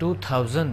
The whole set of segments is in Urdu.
2000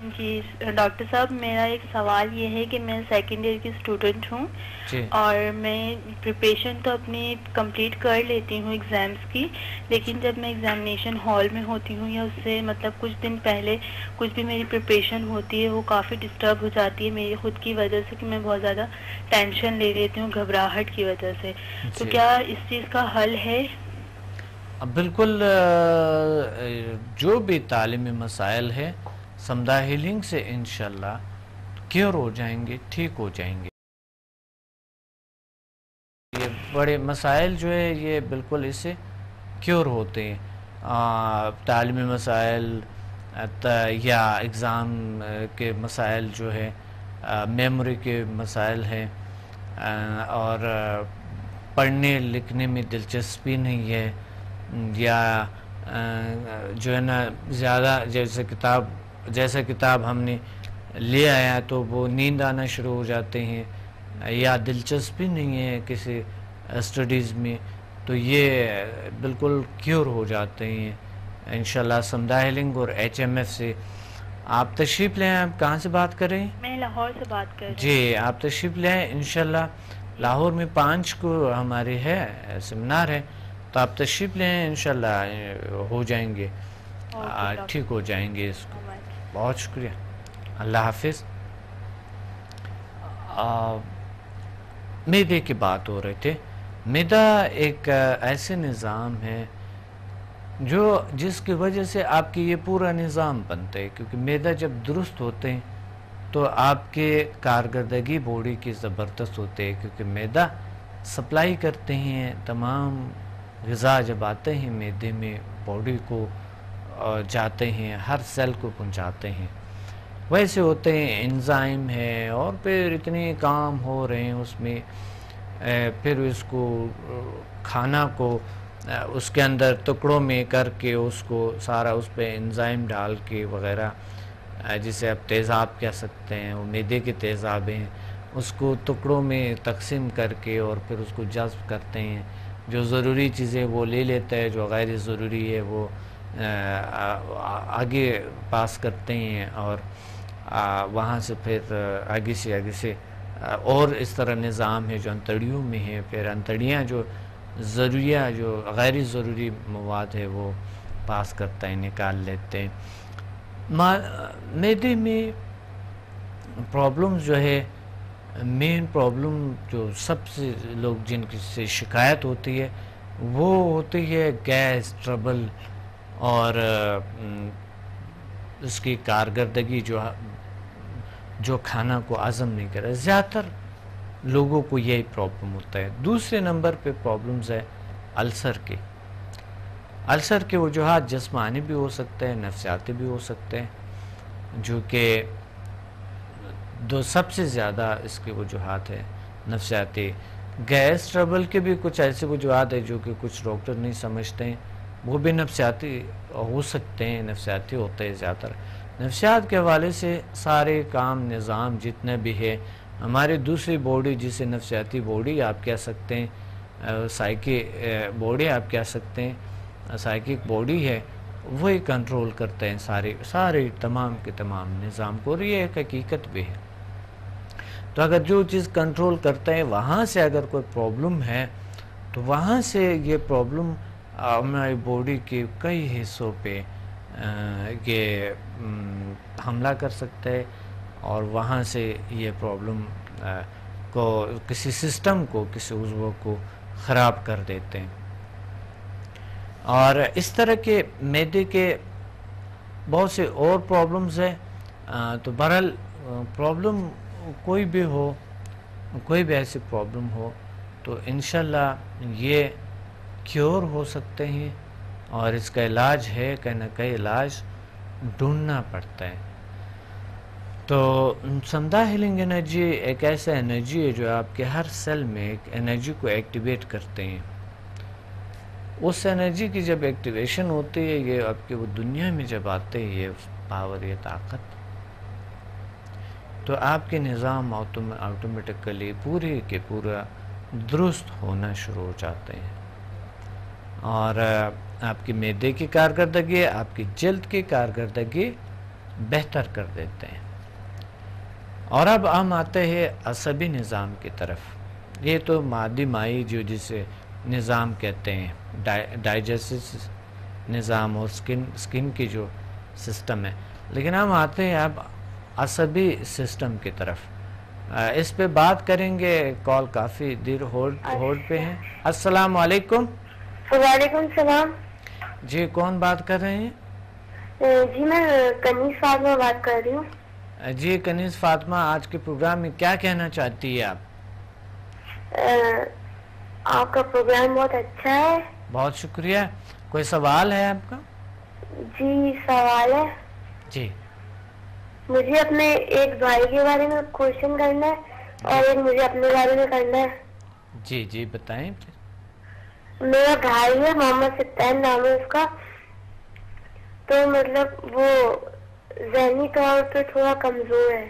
جی ڈاکٹر صاحب، میرا ایک سوال یہ ہے کہ میں سیکنڈ ایئر کی اسٹوڈنٹ ہوں جی اور میں پریپریشن تو اپنی کمپلیٹ کر لیتی ہوں ایگزامس کی، لیکن جب میں ایگزامینیشن ہال میں ہوتی ہوں یا اس سے مطلب کچھ دن پہلے کچھ بھی میری پریپریشن ہوتی ہے وہ کافی ڈسٹرب ہو جاتی ہے میری خود کی وجہ سے، کہ میں بہت زیادہ ٹینشن لے لیتی ہوں گھبراہٹ کی وجہ سے. تو جی کیا اس چیز کا حل ہے؟ بالکل. جو بھی تعلیمی مسائل ہے سمدہ ہیلنگ سے انشاءاللہ کیور ہو جائیں گے، ٹھیک ہو جائیں گے. یہ بڑے مسائل جو ہے یہ بالکل اس سے کیور ہوتے ہیں. تعلیمی مسائل یا اگزام کے مسائل جو ہے، میموری کے مسائل ہیں، اور پڑھنے لکھنے میں دلچسپی نہیں ہے، یا جو ہے نا زیادہ جیسے کتاب ہم نے لے آیا تو وہ نیند آنا شروع ہو جاتے ہیں، یا دلچسپی نہیں ہے کسی اسٹڈیز میں، تو یہ بالکل کیور ہو جاتے ہیں انشاءاللہ سمدہ ہیلنگ اور HMF سے. آپ تشریف لیں. آپ کہاں سے بات کر رہے ہیں؟ میں لاہور سے بات کر رہی ہوں. جی آپ تشریف لیں انشاءاللہ. لاہور میں 5 کو ہمارے ہے سیمینار ہے، تو آپ تشریف لیں انشاءاللہ ہو جائیں گے، ٹھیک ہو جائیں گے. اس کو بہت شکریہ. اللہ حافظ. معدے کی بات ہو رہے تھے. معدہ ایک ایسے نظام ہے جس کی وجہ سے آپ کی یہ پورا نظام بنتا ہے، کیونکہ معدہ جب درست ہوتے ہیں تو آپ کے کارکردگی باڈی کی زبردست ہوتے ہیں، کیونکہ معدہ سپلائی کرتے ہیں تمام غذا جب آتے ہیں معدے میں باڈی کو جاتے ہیں، ہر سیل کو پہنچاتے ہیں. ویسے ہوتے ہیں انزائم ہے اور پھر اتنے کام ہو رہے ہیں اس میں، پھر اس کو کھانا کو اس کے اندر ٹکڑوں میں کر کے اس کو سارا اس پہ انزائم ڈال کے وغیرہ، جسے آپ تیزاب کہہ سکتے ہیں، وہ معدے کے تیزاب ہیں، اس کو ٹکڑوں میں تقسیم کر کے اور پھر اس کو جذب کرتے ہیں. جو ضروری چیزیں وہ لے لیتا ہے، جو غیر ضروری ہے وہ آگے پاس کرتے ہیں، اور وہاں سے پھر آگے سے اور اس طرح نظام ہے جو انتڑیوں میں ہے. پھر انتڑیاں جو غیر ضروری مواد ہے وہ پاس کرتا ہے، نکال لیتے ہیں. معدے میں پرابلمز جو ہے، مین پرابلم جو سب سے لوگ جن سے شکایت ہوتی ہے وہ ہوتی ہے گیس ٹربل، اور اس کی کارکردگی جو کھانا کو ہضم نہیں کرے. زیادہ تر لوگوں کو یہی پرابلم ہوتا ہے. دوسرے نمبر پہ پرابلمز ہے السر کے. السر کے وجوہات جسمانی بھی ہو سکتے ہیں، نفسیاتی بھی ہو سکتے ہیں، جو کہ سب سے زیادہ اس کے وجوہات ہیں نفسیاتی. گیس ٹربل کے بھی کچھ ایسے وجوہات ہیں جو کہ کچھ ڈاکٹر نہیں سمجھتے ہیں، وہ بھی نفسیاتی ہو سکتے ہیں، نفسیاتی ہوتے ہیں. زیادہ تر نفسیات کے حوالے سے سارے کام نظام جتنے بھی ہے، ہماری دوسری باڈی جسے نفسیاتی باڈی آپ کہہ سکتے ہیں، سائیکی باڈی آپ کہہ سکتے ہیں، سائیکک باڈی ہے، وہی کنٹرول کرتے ہیں سارے تمام کے تمام نظام کو، اور یہ ایک حقیقت بھی ہے. تو اگر جو چیز کنٹرول کرتے ہیں وہاں سے اگر کوئی پرابلم ہے تو وہاں سے یہ پرابلم ہماری باڈی کے کئی حصوں پہ یہ حملہ کر سکتے ہیں، اور وہاں سے یہ پرابلم کو کسی سسٹم کو، کسی عضو کو خراب کر دیتے ہیں. اور اس طرح کے معدے کے بہت سے اور پرابلمز ہیں. تو بہرحال پرابلم کوئی بھی ہو، کوئی بھی ایسی پرابلم ہو تو انشاءاللہ یہ کیور ہو سکتے ہیں، اور اس کا علاج ہے، کہیں نہ کہیں علاج ڈھونڈنا پڑتا ہے. تو سمدہ ہیلنگ انرجی ایک ایسا انرجی ہے جو آپ کے ہر سیل میں ایک انرجی کو ایکٹیویٹ کرتے ہیں. اس انرجی کی جب ایکٹیویشن ہوتی ہے، یہ آپ کے وہ دنیا میں جب آتے ہیں، یہ پاور، یہ طاقت، تو آپ کے نظام آٹومیٹکلی پورے کے پورا درست ہونا شروع ہو جاتے ہیں. اور آپ کی معدے کی کارکردگی، آپ کی جلد کی کارکردگی بہتر کر دیتے ہیں. اور اب ہم آتے ہیں عصبی نظام کی طرف. یہ تو مادی مائی جو جسے نظام کہتے ہیں، ڈائجسٹو نظام اور سکن کی جو سسٹم ہے. لیکن ہم آتے ہیں اب عصبی سسٹم کی طرف. اس پہ بات کریں گے. کال کافی دیر ہولڈ پہ ہیں. السلام علیکم. وعلیکم السلام. جی کون بات کر رہے ہیں؟ جی میں کنیز فاطمہ بات کر رہی ہوں. جی کنیز فاطمہ، آج کے پروگرام میں کیا کہنا چاہتی ہے آپ؟ آپ کا پروگرام بہت اچھا ہے. بہت شکریہ. کوئی سوال ہے آپ کا؟ جی سوال ہے. جی مجھے اپنے ایک بھائی کے بارے میں کوشچن کرنا ہے اور ایک مجھے اپنے بارے میں کرنا ہے. جی جی بتائیں. میرا بھائی ہے، محمد ستین نام ہے اس کا. تو مطلب وہ ذہنی طور پہ تھوڑا کمزور ہے.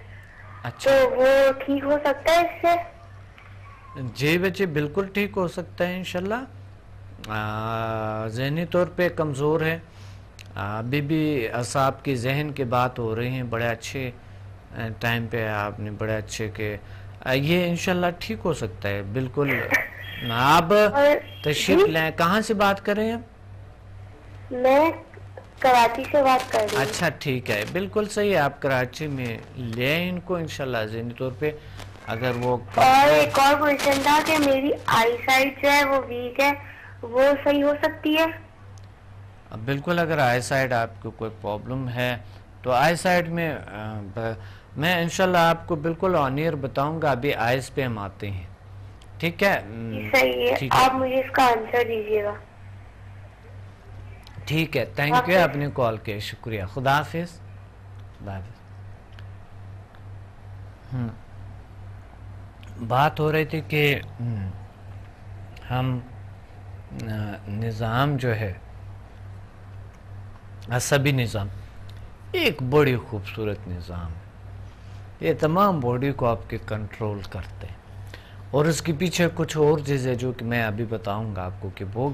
اچھا. تو وہ ٹھیک ہو سکتا ہے اس سے؟ جی بچے بالکل ٹھیک ہو سکتا ہے انشاءاللہ. ذہنی طور پہ کمزور ہے. ابھی بھی اعصاب کی ذہن کی بات ہو رہی ہیں. بڑے اچھے ٹائم پہ آپ نے بڑے اچھے کہ یہ انشاءاللہ ٹھیک ہو سکتا ہے بالکل. آپ تشریف لیں. کہاں سے بات کر رہے ہیں؟ میں کراچی سے بات کر رہی ہوں. اچھا ٹھیک ہے، بالکل صحیح ہے. آپ کراچی میں لے آئیں ان کو انشاءاللہ ذہنی طور پہ اگر وہ. اور ایک اور کوشچن تھا کہ میری آئی سائٹ جو ہے وہ ویک ہے، وہ صحیح ہو سکتی ہے؟ بالکل. اگر آئی سائٹ آپ کو کوئی پرابلم ہے تو آئی سائٹ میں میں انشاءاللہ آپ کو بالکل آن ایئر بتاؤں گا. ابھی آئیز پہ ہم آتے ہیں. ٹھیک ہے. صحیح ہے. آپ مجھے اس کا آنسر دیجیے گا. ٹھیک ہے. Thank you. آپ نے کال کیا. شکریہ. خدا حافظ. بات ہو رہی تھی کہ ہم نظام جو ہے عصبی نظام ایک بڑی خوبصورت نظام ہے. یہ تمام باڈی کو آپ کے کنٹرول کرتے ہیں اور اس کے پیچھے کچھ اور چیزیں جو کہ میں ابھی بتاؤں گا آپ کو کہ وہ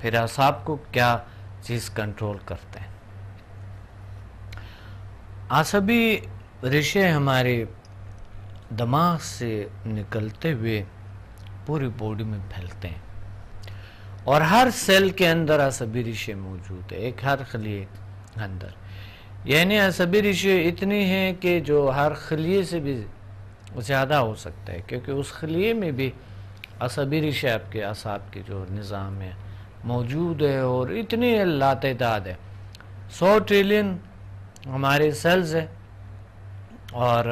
پھر اعصاب کو کیا چیز کنٹرول کرتے ہیں. عصبی رشے ہمارے دماغ سے نکلتے ہوئے پوری باڈی میں پھیلتے ہیں اور ہر سیل کے اندر عصبی رشے موجود ہے. ایک ہر خلیے اندر. یعنی عصبی رشے اتنی ہیں کہ جو ہر خلیے سے بھی زیادہ ہو سکتا ہے کیونکہ اس خلیے میں بھی عصبی رشے آپ کے اعصاب کے جو نظام ہے موجود ہے اور اتنی لاتعداد ہے. 100 ٹریلین ہمارے سیلز ہیں اور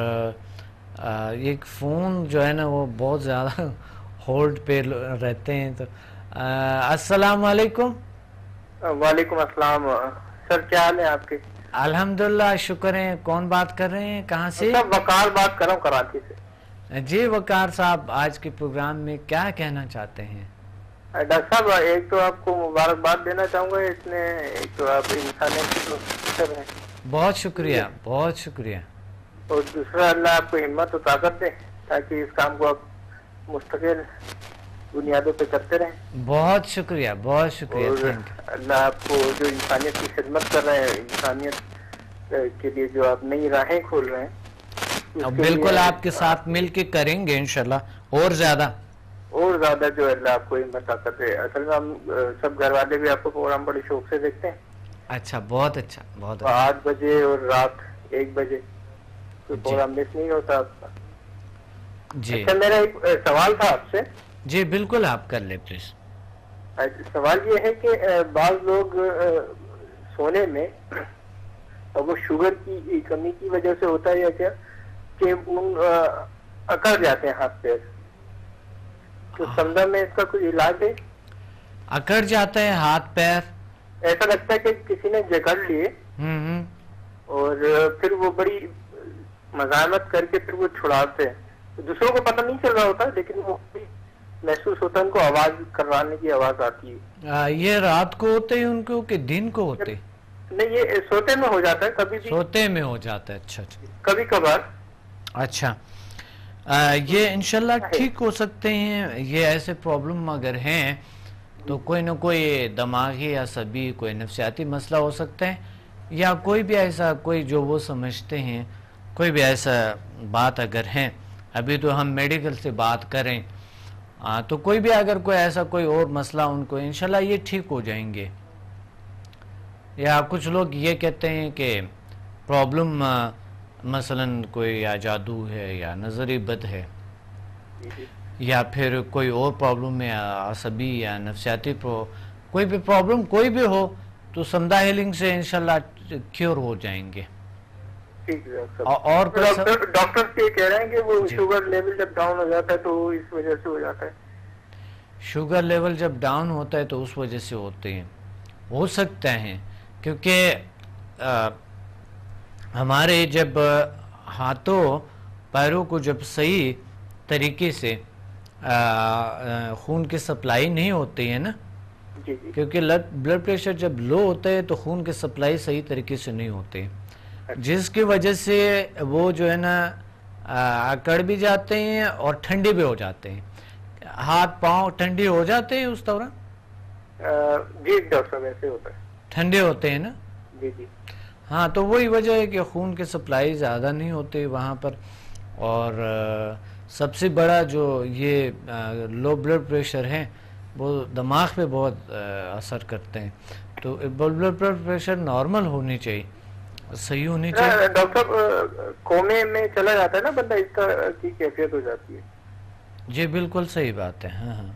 ایک فون جو ہے نا وہ بہت زیادہ ہولڈ پہ رہتے ہیں. تو السلام علیکم. وعلیکم السلام. سر کیا حال ہے آپ کے؟ الحمدللہ شکر ہے. کون بات کر رہے ہیں؟ کہاں سے؟ وقار بات کر رہا ہوں کراچی سے. جی وقار صاحب، آج کے پروگرام میں کیا کہنا چاہتے ہیں؟ ڈاکٹر صاحب ایک تو آپ کو مبارکباد دینا چاہوں گا. اس نے ایک تو آپ انسانیت ہیں. بہت شکریہ. بہت شکریہ. اور دوسرا اللہ آپ کو ہمت و طاقت دے تاکہ اس کام کو آپ مستقل بنیادوں پہ کرتے رہیں. بہت شکریہ. بہت شکریہ. اور اللہ آپ کو جو انسانیت کی خدمت کر رہے ہیں، انسانیت کے لیے جو آپ نئی راہیں کھول رہے ہیں، بالکل آپ کے ساتھ مل کے کریں گے انشاءاللہ اور زیادہ جو اللہ آپ کو ہمت طاقت دے. اصل میں ہم سب گھر والے بھی آپ کو پروگرام بڑے شوق سے دیکھتے ہیں. اچھا بہت اچھا. بہت اچھا. 8 بجے اور رات 1 بجے کوئی پروگرام مس نہیں ہوتا آپ کا. جی اچھا میرا ایک سوال تھا آپ سے. جی بالکل آپ کر لیں پلیز. سوال یہ ہے کہ بعض لوگ سونے میں وہ شوگر کی کمی کی وجہ سے ہوتا ہے یا کیا کہ ان اکڑ جاتے ہیں ہاتھ پیر، تو سمجھا میں اس کا کوئی علاج ہے؟ اکڑ جاتا ہے ہاتھ پیر؟ ایسا لگتا ہے کہ کسی نے جکڑ لیے اور پھر وہ بڑی مزاحمت کر کے پھر وہ چھڑاتے ہیں. دوسروں کو پتہ نہیں چل رہا ہوتا لیکن وہ محسوس ہوتا ہے، ان کو آواز کروانے کی آواز آتی ہے. یہ رات کو ہوتے ہیں ان کو کہ دن کو ہوتے؟ نہیں یہ سوتے میں ہو جاتا ہے. کبھی بھی سوتے میں ہو جاتا ہے. اچھا کبھی کبھار. اچھا یہ انشاءاللہ ٹھیک ہو سکتے ہیں. یہ ایسے پرابلم اگر ہیں تو کوئی نہ کوئی دماغی یا عصبی کوئی نفسیاتی مسئلہ ہو سکتا ہے یا کوئی بھی ایسا کوئی جو وہ سمجھتے ہیں، کوئی بھی ایسا بات اگر ہے، ابھی تو ہم میڈیکل سے بات کریں، تو کوئی بھی اگر کوئی ایسا کوئی اور مسئلہ ان کو انشاءاللہ یہ ٹھیک ہو جائیں گے. یا کچھ لوگ یہ کہتے ہیں کہ پرابلم مثلا کوئی یا جادو ہے یا نظری بد ہے یا پھر کوئی اور پرابلم ہے، عصبی یا نفسیاتی کوئی بھی پرابلم کوئی بھی ہو تو سمدھا ہیلنگ سے انشاءاللہ کیور ہو جائیں گے. اور ڈاکٹر یہ کہہ رہے ہیں کہ وہ شوگر لیول جب ڈاؤن ہو جاتا ہے تو اس وجہ سے ہو جاتا ہے. شوگر لیول جب ڈاؤن ہوتا ہے تو اس وجہ سے ہوتے ہیں، ہو سکتا ہے، کیونکہ ہمارے جب ہاتھوں پیروں کو جب صحیح طریقے سے خون کی سپلائی نہیں ہوتی ہے نا، کیونکہ بلڈ پریشر جب لو ہوتا ہے تو خون کی سپلائی صحیح طریقے سے نہیں ہوتی، جس کی وجہ سے وہ جو ہے نا اکڑ بھی جاتے ہیں اور ٹھنڈے بھی ہو جاتے ہیں. ہاتھ پاؤں ٹھنڈے ہو جاتے ہیں اس دوران؟ جی ڈاکٹر صاحب ایسے ہوتا ہے، ٹھنڈے ہوتے ہیں نا. جی جی ہاں، تو وہی وجہ ہے کہ خون کی سپلائی زیادہ نہیں ہوتی وہاں پر. اور سب سے بڑا جو یہ لو بلڈ پریشر ہے وہ دماغ پہ بہت اثر کرتے ہیں. تو بلڈ پریشر نارمل ہونی چاہیے، صحیح ہونی چاہیے. ڈاکٹر صاحب کومے میں چلا جاتا ہے نا بندہ، اس طرح کی کیفیت ہو جاتی ہے. جی بالکل صحیح بات ہے. ہاں ہاں.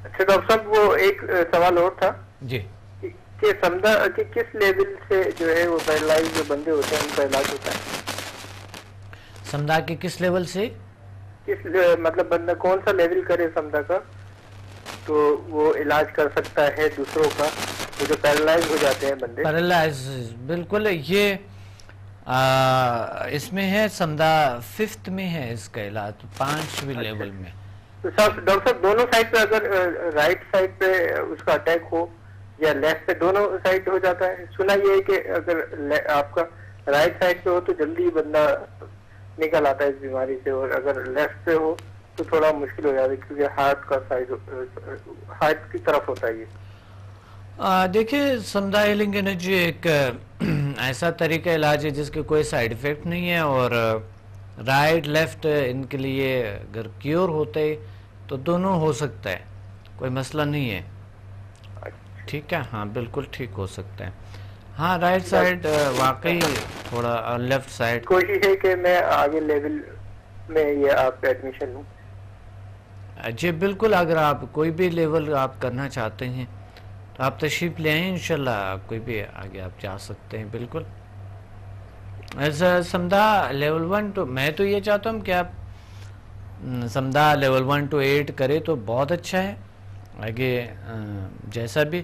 اچھا ڈاکٹر صاحب وہ ایک سوال اور تھا جی کہ سمجھا کہ کس لیول سے جو ہے وہ پیرالائز جو بندے ہوتے ہیں ان کا علاج ہوتا ہے؟ سمدھا کے کس لیول سے؟ کس مطلب بندہ کون سا لیول کرے سمدھا کا تو وہ علاج کر سکتا ہے دوسروں کا، وہ جو پیرالائز ہو جاتے ہیں بندے؟ پیرالائز بالکل یہ اس میں ہے، سمدھا 5th میں ہے اس کا علاج، 5ویں لیول میں. تو ڈاکٹر صاحب دونوں سائڈ پہ اگر رائٹ سائڈ پہ اس کا اٹیک ہو یا لیفٹ پہ، دونوں سائڈ ہو جاتا ہے؟ سنا یہ ہے کہ اگر آپ کا رائٹ سائڈ پہ ہو تو جلدی بندہ نکل آتا ہے اس بیماری سے، اور اگر لیفٹ پہ ہو تو تھوڑا مشکل ہو جاتا ہے کیونکہ ہارٹ کا سائڈ ہارٹ کی طرف ہوتا ہے یہ. دیکھیں سمدھا ہیلنگ انرجی ایک ایسا طریقہ علاج ہے جس کے کوئی سائیڈ ایفیکٹ نہیں ہے، اور رائٹ لیفٹ ان کے لیے اگر کیور ہوتے تو دونوں ہو سکتا ہے، کوئی مسئلہ نہیں ہے. ٹھیک ہے، ہاں بالکل ٹھیک ہو سکتا ہے. ہاں رائٹ سائڈ واقعی تھوڑا، لیفٹ سائڈ کوشش ہے کہ میں آگے لیول میں یہ آپ کا ایڈمیشن لوں. جی بالکل، اگر آپ کوئی بھی لیول آپ کرنا چاہتے ہیں تو آپ تشریف لے آئیں، انشاءاللہ کوئی بھی آگے آپ جا سکتے ہیں. بالکل ایسا سمدھا لیول 1 تو میں تو یہ چاہتا ہوں کہ آپ سمدھا لیول 1 to 8 کرے تو بہت اچھا ہے. آگے جیسا بھی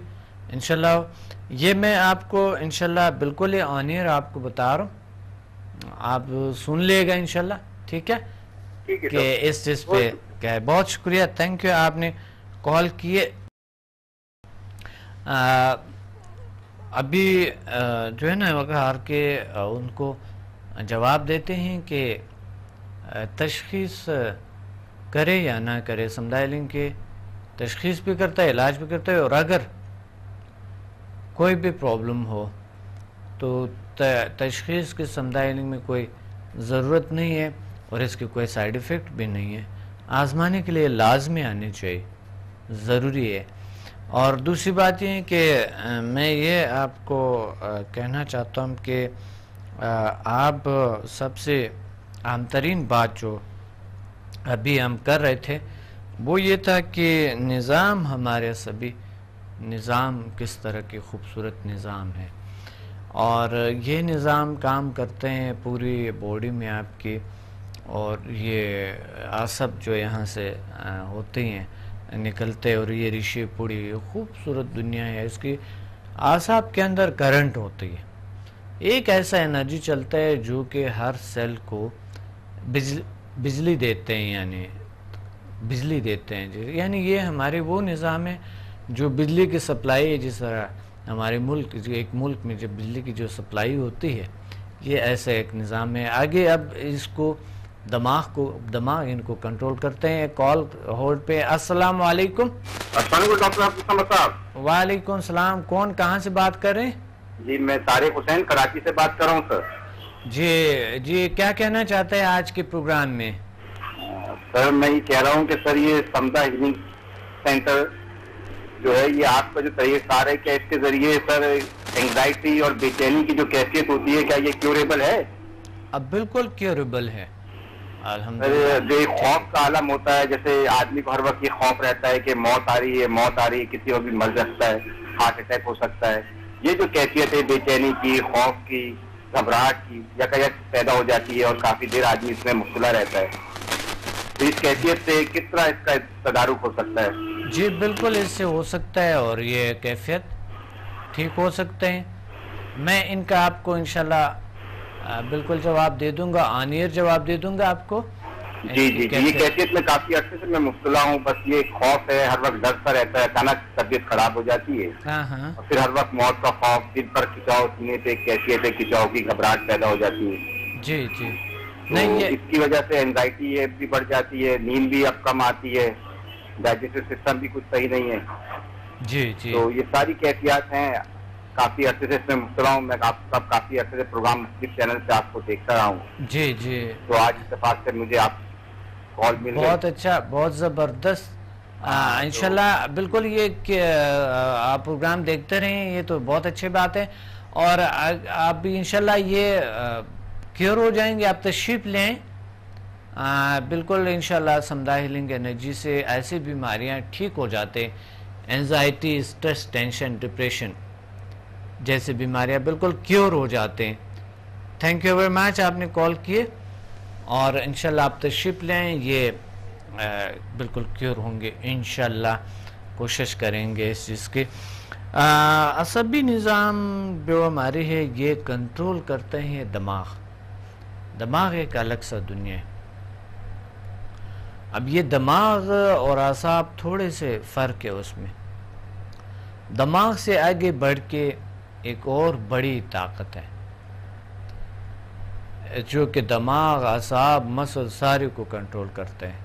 انشاءاللہ یہ میں آپ کو انشاءاللہ بالکل آن ایئر آپ کو بتا رہا ہوں، آپ سن لے گا انشاءاللہ. ٹھیک ہے کہ اس چیز پہ کیا ہے. بہت شکریہ، تھینک یو آپ نے کال کیے. ابھی جو ہے نا وقار کے ان کو جواب دیتے ہیں کہ تشخیص کرے یا نہ کرے. سمدھا ہیلنگ کے تشخیص بھی کرتا ہے، علاج بھی کرتا ہے، اور اگر کوئی بھی پرابلم ہو تو تشخیص کی سمدھا ہیلنگ میں کوئی ضرورت نہیں ہے، اور اس کے کوئی سائیڈ ایفیکٹ بھی نہیں ہے. آزمانے کے لیے لازمی آنی چاہیے، ضروری ہے. اور دوسری بات یہ ہے کہ میں یہ آپ کو کہنا چاہتا ہوں کہ آپ سب سے اہم ترین بات جو ابھی ہم کر رہے تھے وہ یہ تھا کہ نظام ہمارے سبھی نظام کس طرح کی خوبصورت نظام ہے، اور یہ نظام کام کرتے ہیں پوری باڈی میں آپ کی، اور یہ اعصاب جو یہاں سے ہوتے ہیں نکلتے، اور یہ ریشے پوری خوبصورت دنیا ہے. اس کی اعصاب کے اندر کرنٹ ہوتی ہے، ایک ایسا انرجی چلتا ہے جو کہ ہر سیل کو بجلی دیتے ہیں، یعنی بجلی دیتے ہیں. یعنی یہ ہمارے وہ نظام ہے جو بجلی کی سپلائی ہے. جس طرح ہمارے ملک ایک ملک میں جب بجلی کی جو سپلائی ہوتی ہے، یہ ایسا ایک نظام ہے. آگے اب اس کو دماغ ان کو کنٹرول کرتے ہیں. کال ہولڈ پہ. السلام علیکم. السلام علیکم ڈاکٹر عبدالصمد صاحب. وعلیکم السلام. کون کہاں سے بات کر رہے ہیں؟ جی میں طارق حسین کراچی سے بات کر رہا ہوں سر. جی کیا کہنا چاہتے ہیں آج کے پروگرام میں؟ سر میں یہ کہہ رہا ہوں کہ سر یہ سمدھا ہیلنگ سینٹر جو ہے یہ آپ کا جو طریقہ کار ہے کیا اس کے ذریعے سر اینگزائٹی اور بے چینی کی جو کیفیت ہوتی ہے کیا یہ کیوریبل ہے؟ اب بالکل کیوریبل ہے الحمدللہ. جو ایک خوف کا عالم ہوتا ہے جیسے آدمی کو ہر وقت یہ خوف رہتا ہے کہ موت آ رہی ہے کسی اور بھی مر سکتا ہے, ہارٹ اٹیک ہو سکتا ہے, یہ جو کیفیت ہے بے چینی کی, خوف کی, گھبراہٹ کی یکایک پیدا ہو جاتی ہے اور کافی دیر آدمی اس میں مبتلا رہتا ہے, تو اس کیفیت سے کس طرح اس کا تدارک ہو سکتا ہے؟ جی بالکل اس سے ہو سکتا ہے اور یہ کیفیت ٹھیک ہو سکتے ہیں. میں ان کا آپ کو انشاءاللہ بالکل جواب دے دوں گا, آن ایئر جواب دے دوں گا آپ کو. جی یہ کیفیت میں کافی عرصے سے میں مبتلا ہوں, بس یہ خوف ہے, ہر وقت ڈر سا رہتا ہے, اچانک طبیعت خراب ہو جاتی ہے اور پھر ہر وقت موت کا خوف, دل پر کھچاؤ, سینے پہ کیفیت ہے کھچاؤ کی, گھبراہٹ پیدا ہو جاتی ہے. جی نہیں اس کی وجہ سے اینگزائٹی بھی بڑھ جاتی ہے, نیند بھی اب کم آتی ہے, ڈائجسٹو سسٹم بھی کچھ صحیح نہیں ہے. جی تو یہ ساری کیفیات ہیں, کافی عرصے سے اس میں مبتلا ہوں میں, کافی عرصے سے پروگرام مختلف چینل سے آپ کو دیکھتا رہا ہوں. جی تو آج اتفاق سے مجھے آپ کال مل گئی. بہت اچھا, بہت زبردست. انشاءاللہ بالکل یہ کہ آپ پروگرام دیکھتے رہیں, یہ تو بہت اچھی بات ہے, اور آپ بھی انشاءاللہ یہ کیور ہو جائیں گے. آپ تشریف لیں بالکل انشاءاللہ. سمدھا ہیلنگ انرجی سے ایسی بیماریاں ٹھیک ہو جاتے, اینزائٹی, اسٹریس, ٹینشن, ڈپریشن جیسے بیماریاں بالکل کیور ہو جاتے ہیں. تھینک یو ویری مچ, آپ نے کال کیے, اور انشاءاللہ آپ تشریف لیں, یہ بالکل کیور ہوں گے انشاءاللہ. کوشش کریں گے اس چیز کی. عصبی نظام جو ہماری ہے یہ کنٹرول کرتے ہیں دماغ ایک الگ سا دنیا ہے. اب یہ دماغ اور اعصاب تھوڑے سے فرق ہے اس میں. دماغ سے آگے بڑھ کے ایک اور بڑی طاقت ہے جو کہ دماغ, اعصاب, مسل سارے کو کنٹرول کرتے ہیں,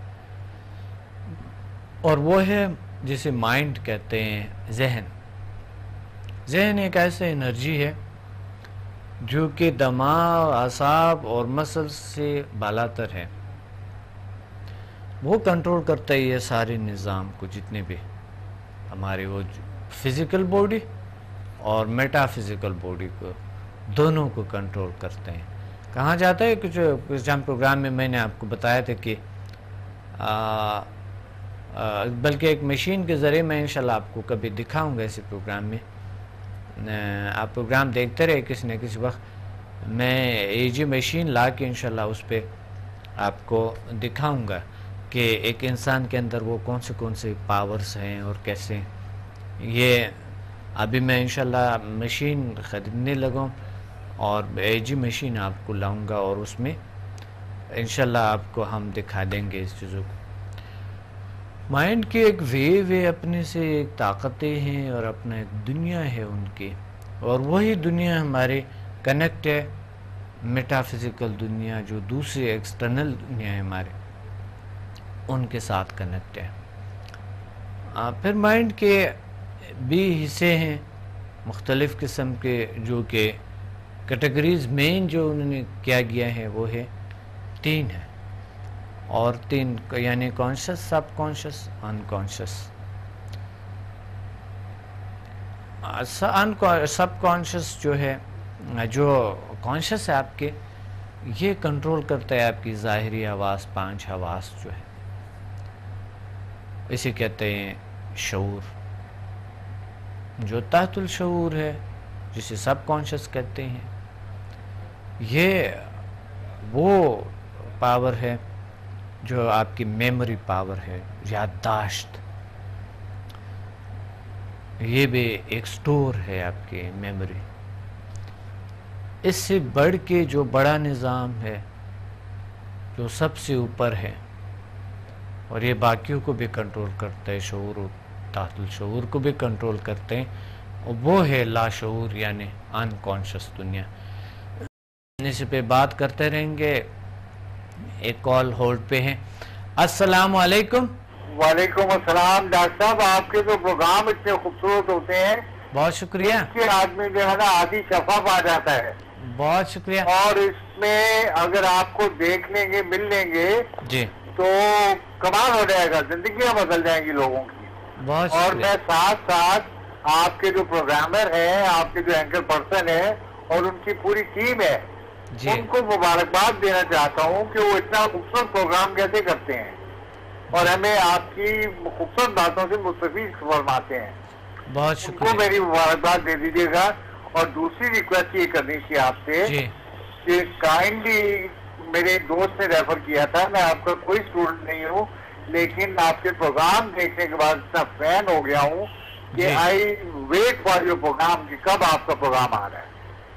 اور وہ ہے جسے مائنڈ کہتے ہیں, ذہن ایک ایسے انرجی ہے جو کہ دماغ, اعصاب اور مسل سے بالاتر ہے. وہ کنٹرول کرتا ہے یہ سارے نظام کو, جتنے بھی ہمارے وہ فزیکل باڈی اور میٹا فزیکل باڈی کو, دونوں کو کنٹرول کرتے ہیں. کہاں جاتا ہے کچھ جہاں پروگرام میں میں نے آپ کو بتایا تھا کہ بلکہ ایک مشین کے ذریعے میں انشاءاللہ آپ کو کبھی دکھاؤں گا اسی پروگرام میں. آپ پروگرام دیکھتے رہے, کسی نہ کسی وقت میں ایجی مشین لا کے انشاءاللہ اس پہ آپ کو دکھاؤں گا کہ ایک انسان کے اندر وہ کون سے پاورز ہیں اور کیسے. یہ ابھی میں انشاءاللہ مشین خریدنے لگوں اور ایجی مشین آپ کو لاؤں گا, اور اس میں انشاءاللہ آپ کو ہم دکھا دیں گے اس چیزوں کو. مائنڈ کی ایک ویو ہے, اپنے سے ایک طاقتیں ہیں اور اپنا ایک دنیا ہے ان کی, اور وہی دنیا ہمارے کنیکٹ ہے میٹا فزیکل دنیا, جو دوسری ایکسٹرنل دنیا ہے ہمارے, ان کے ساتھ کنیکٹ ہے. پھر مائنڈ کے بھی حصے ہیں مختلف قسم کے, جو کہ کیٹیگریز مین جو انہوں نے کیا گیا ہے وہ ہے 3 ہے, اور 3 یعنی کانشس, سب کانشس, انکانشس. سب کانشس جو ہے, جو کانشس ہے آپ کے, یہ کنٹرول کرتا ہے آپ کی ظاہری حواس, 5 حواس جو ہے, اسے کہتے ہیں شعور. جو تحت الشعور ہے جسے سب کانشس کہتے ہیں, یہ وہ پاور ہے جو آپ کی میموری پاور ہے, یادداشت. یہ بھی ایک سٹور ہے آپ کی میموری. اس سے بڑھ کے جو بڑا نظام ہے, جو سب سے اوپر ہے, اور یہ باقیوں کو بھی کنٹرول کرتا ہے, شعور و تحت الشعور کو بھی کنٹرول کرتے ہیں, اور وہ ہے لاشعور یعنی انکانشس دنیا. اس پہ بات کرتے رہیں گے. ایک کال ہولڈ پہ ہے. السلام علیکم. وعلیکم السلام. ڈاکٹر صاحب آپ کے جو پروگرام اتنے خوبصورت ہوتے ہیں, بہت شکریہ. کہ آدمی جو ہے نا آدھی شفا پا جاتا ہے. بہت شکریہ. اور اس میں اگر آپ کو دیکھ لیں گے مل لیں گے جی تو کمال ہو جائے گا, زندگیاں بدل جائیں گی لوگوں کی. بہت اور شکریہ. میں ساتھ ساتھ آپ کے جو پروگرامر ہیں, آپ کے جو اینکر پرسن ہیں اور ان کی پوری ٹیم ہے, جی ان کو مبارکباد دینا چاہتا ہوں کہ وہ اتنا خوبصورت پروگرام کیسے کرتے ہیں اور ہمیں آپ کی خوبصورت باتوں سے مستفید فرماتے ہیں. بہت ان کو شکریہ. میری مبارکباد دے دیجیے گا. اور دوسری ریکویسٹ یہ کرنی تھی آپ سے جی کہ کائنڈلی میرے دوست نے ریفر کیا تھا, میں آپ کا کوئی اسٹوڈنٹ نہیں ہوں لیکن آپ کے پروگرام دیکھنے کے بعد اتنا فین ہو گیا ہوں کہ جی. آئی ویٹ فار یور پروگرام کہ کب آپ کا پروگرام آ رہا ہے.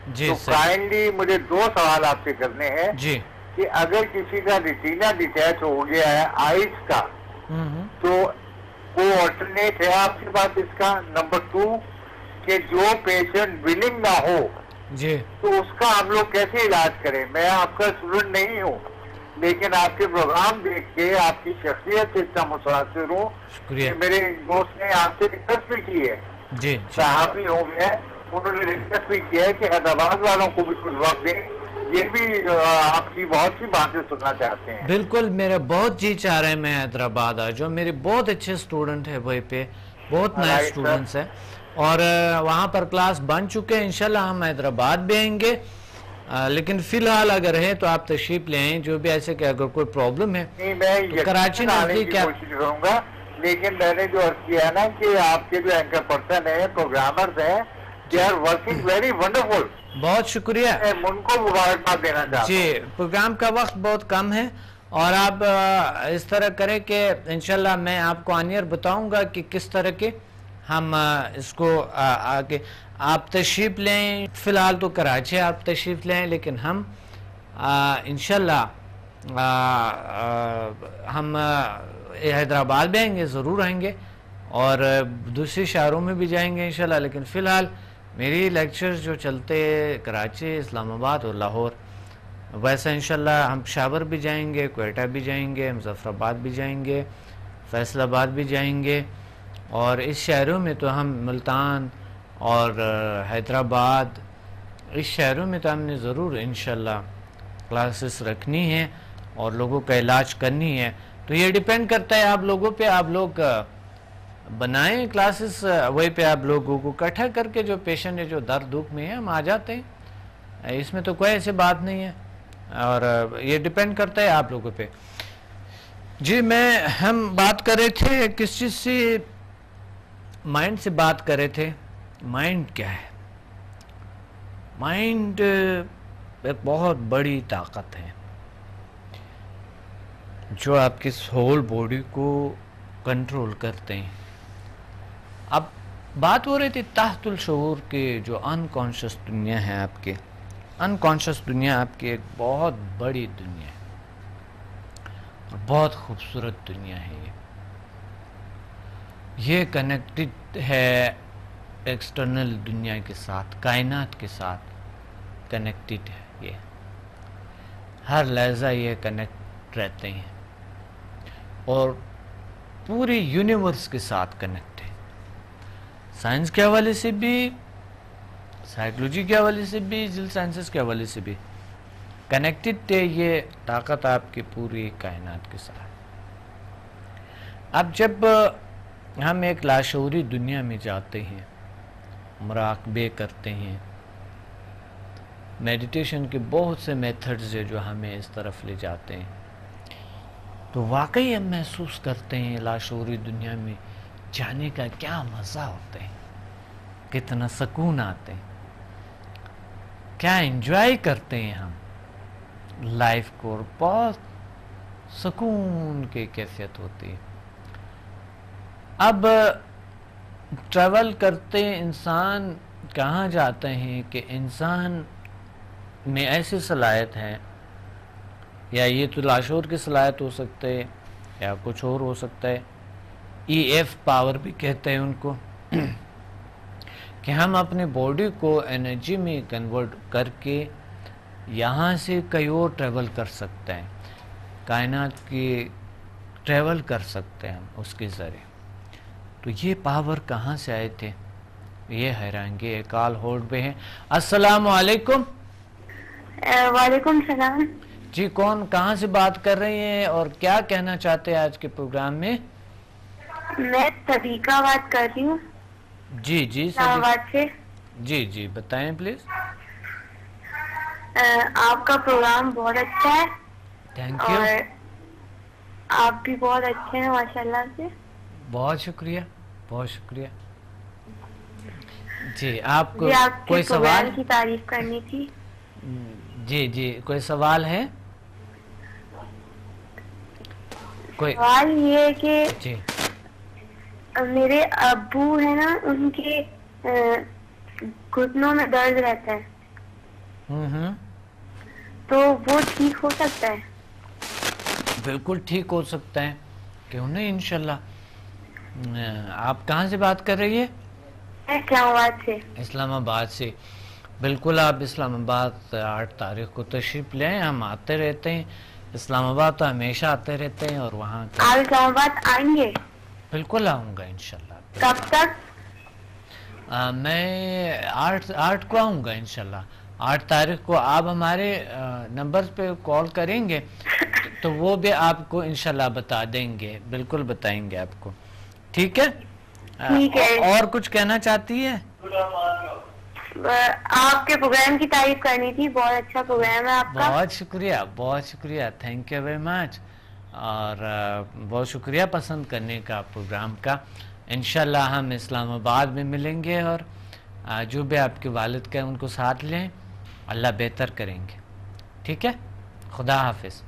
جی تو سر. کائنڈلی مجھے 2 سوال آپ سے کرنے ہیں جی کہ اگر کسی کا ریٹینا ڈیٹیچ ہو گیا ہے آئیز کا تو وہ آلٹرنیٹ ہے آپ کے پاس اس کا. نمبر 2 کہ جو پیشنٹ ولنگ نہ ہو جی تو اس کا ہم لوگ کیسے علاج کریں. میں آپ کا اسٹوڈنٹ نہیں ہوں لیکن آپ کے پروگرام دیکھ کے آپ کی شخصیت سے اتنا متاثر ہوں شکریہ. کہ میرے دوست نے آپ سے ریکویسٹ بھی کی ہے, جی صحافی ہو گئے, انہوں نے ریکویسٹ بھی کیا ہے کہ حیدرآباد والوں کو بھی کچھ وقت دیں, یہ بھی آپ کی بہت سی باتیں سننا چاہتے ہیں. بالکل, میرا بہت جی چاہ رہے ہیں میں حیدرآباد آ جاؤں. میرے بہت اچھے اسٹوڈنٹ ہیں وہیں پہ, بہت نئے Alright, اسٹوڈنٹس ہیں اور وہاں پر کلاس بن چکے ہیں. انشاءاللہ ہم حیدرآباد بھی آئیں گے, لیکن فی الحال اگر ہے تو آپ تشریف لے آئیں. جو بھی ایسے کہ اگر کوئی پرابلم ہے نہیں, میں کراچی یقیناً آنے نزدیک کی کوشش کروں گا, لیکن میں نے جو عرض کیا ہے نا کہ آپ کے جو اینکر پرسن ہیں, پروگرامرز ہیں, they are working very wonderful. بہت شکریہ. میں ان کو مبارکباد دینا چاہتا ہوں. جی, پروگرام کا وقت بہت کم ہے اور آپ اس طرح کریں کہ انشاءاللہ میں آپ کو آنیئر بتاؤں گا کہ کس طرح کے ہم اس کو آگے آپ تشریف لیں. فی الحال تو کراچی آپ تشریف لیں, لیکن ہم انشاءاللہ ہم حیدرآباد بھی آئیں گے, ضرور آئیں گے اور دوسری شہروں میں بھی جائیں گے انشاءاللہ. لیکن فی الحال میری لیکچرز جو چلتے کراچی, اسلام آباد اور لاہور, ویسے انشاءاللہ ہم پشاور بھی جائیں گے, کوئٹہ بھی جائیں گے, مظفر آباد بھی جائیں گے, فیصل آباد بھی جائیں گے. اور اس شہروں میں تو ہم ملتان اور حیدرآباد, اس شہروں میں تو ہم نے ضرور انشاءاللہ کلاسز رکھنی ہیں اور لوگوں کا علاج کرنی ہے. تو یہ ڈیپینڈ کرتا ہے آپ لوگوں پہ, آپ لوگ بنائیں کلاسز, وہی پہ آپ لوگوں کو اکٹھا کر کے جو پیشنٹ ہے جو درد دکھ میں ہے ہم آ جاتے ہیں. اس میں تو کوئی ایسی بات نہیں ہے اور یہ ڈیپینڈ کرتا ہے آپ لوگوں پہ. جی, ہم بات کر رہے تھے کس چیز سے, مائنڈ سے بات کر رہے تھے. مائنڈ کیا ہے؟ مائنڈ ایک بہت بڑی طاقت ہے جو آپ کی ہول باڈی کو کنٹرول کرتے ہیں. اب بات ہو رہی تھی تحت الشعور کے جو انکانشس دنیا ہے آپ کے, انکانشس دنیا آپ کی ایک بہت بڑی دنیا ہے اور بہت خوبصورت دنیا ہے. یہ کنیکٹڈ ہے ایکسٹرنل دنیا کے ساتھ, کائنات کے ساتھ کنیکٹڈ ہے. یہ ہر لحظہ یہ کنیکٹ رہتے ہیں اور پوری یونیورس کے ساتھ کنیکٹ ہے. سائنس کے حوالے سے بھی, سائیکلوجی کے حوالے سے بھی, جل سائنسز کے حوالے سے بھی کنیکٹڈ ہے یہ طاقت آپ کی پوری کائنات کے ساتھ. اب جب ہم ایک لاشعوری دنیا میں جاتے ہیں, مراقبے کرتے ہیں, میڈیٹیشن کے بہت سے میتھڈز ہیں جو ہمیں اس طرف لے جاتے ہیں, تو واقعی ہم محسوس کرتے ہیں لاشعوری دنیا میں جانے کا کیا مزہ ہوتا ہے, کتنا سکون آتے ہیں, کیا انجوائے کرتے ہیں ہم لائف کو, اور بہت سکون کی کیفیت ہوتی ہے. اب ٹریول کرتے انسان کہاں جاتے ہیں کہ انسان میں ایسی صلاحیت ہے, یا یہ تو لاشعور کی صلاحیت ہو سکتے ہے یا کچھ اور ہو سکتا ہے, ای ایف پاور بھی کہتے ہیں ان کو, کہ ہم اپنے باڈی کو انرجی میں کنورٹ کر کے یہاں سے کہیں اور ٹریول کر سکتے ہیں, کائنات کی ٹریول کر سکتے ہیں ہم اس کے ذریعے. تو یہ پاور کہاں سے آئے تھے؟ یہ حیرانگی ہے. کال ہولڈ پہ ہیں. السلام علیکم. وعلیکم السلام. جی کون کہاں سے بات کر رہی ہیں اور کیا کہنا چاہتے ہیں آج کے پروگرام میں؟ میں صدیقہ بات کر رہی ہوں جی جی اسلام آباد سے. جی جی بتائیں پلیز. آپ کا پروگرام بہت اچھا ہے. Thank you. اور آپ بھی بہت اچھے ہیں ماشاء اللہ سے. بہت شکریہ بہت شکریہ. جی آپ کو جی آپ کوئی کے سوال؟ پروگرام کی تعریف کرنی تھی. جی جی کوئی سوال ہے؟ کوئی سوال یہ ہے کہ جی میرے ابو ہے نا ان کے گھٹنوں میں درد رہتا ہے تو وہ ٹھیک ہو سکتا ہے؟ بالکل ٹھیک ہو سکتا ہے کیوں نہیں انشاءاللہ. آپ کہاں سے بات کر رہی ہے؟ اسلام آباد سے. اسلام آباد سے. بالکل آپ اسلام آباد 8 تاریخ کو تشریف لیں. ہم آتے رہتے ہیں اسلام آباد تو ہمیشہ آتے رہتے ہیں. اور وہاں آپ اسلام آباد آئیں گے؟ بالکل آؤں گا انشاءاللہ. کب تک؟ میں 8 کو آؤں گا انشاءاللہ. 8 تاریخ کو آپ ہمارے نمبر پہ کال کریں گے تو وہ بھی آپ کو انشاءاللہ بتا دیں گے. بالکل بتائیں گے آپ کو. ٹھیک ہے. ٹھیک ہے. اور کچھ کہنا چاہتی ہے؟ آپ کے پروگرام کی تعریف کرنی تھی. بہت اچھا پروگرام ہے آپ کا. بہت شکریہ بہت شکریہ. Thank you very much. اور بہت شکریہ پسند کرنے کا پروگرام کا. انشاءاللہ ہم اسلام آباد میں ملیں گے اور جو بھی آپ کے والد کا ان کو ساتھ لیں. اللہ بہتر کریں گے. ٹھیک ہے. خدا حافظ.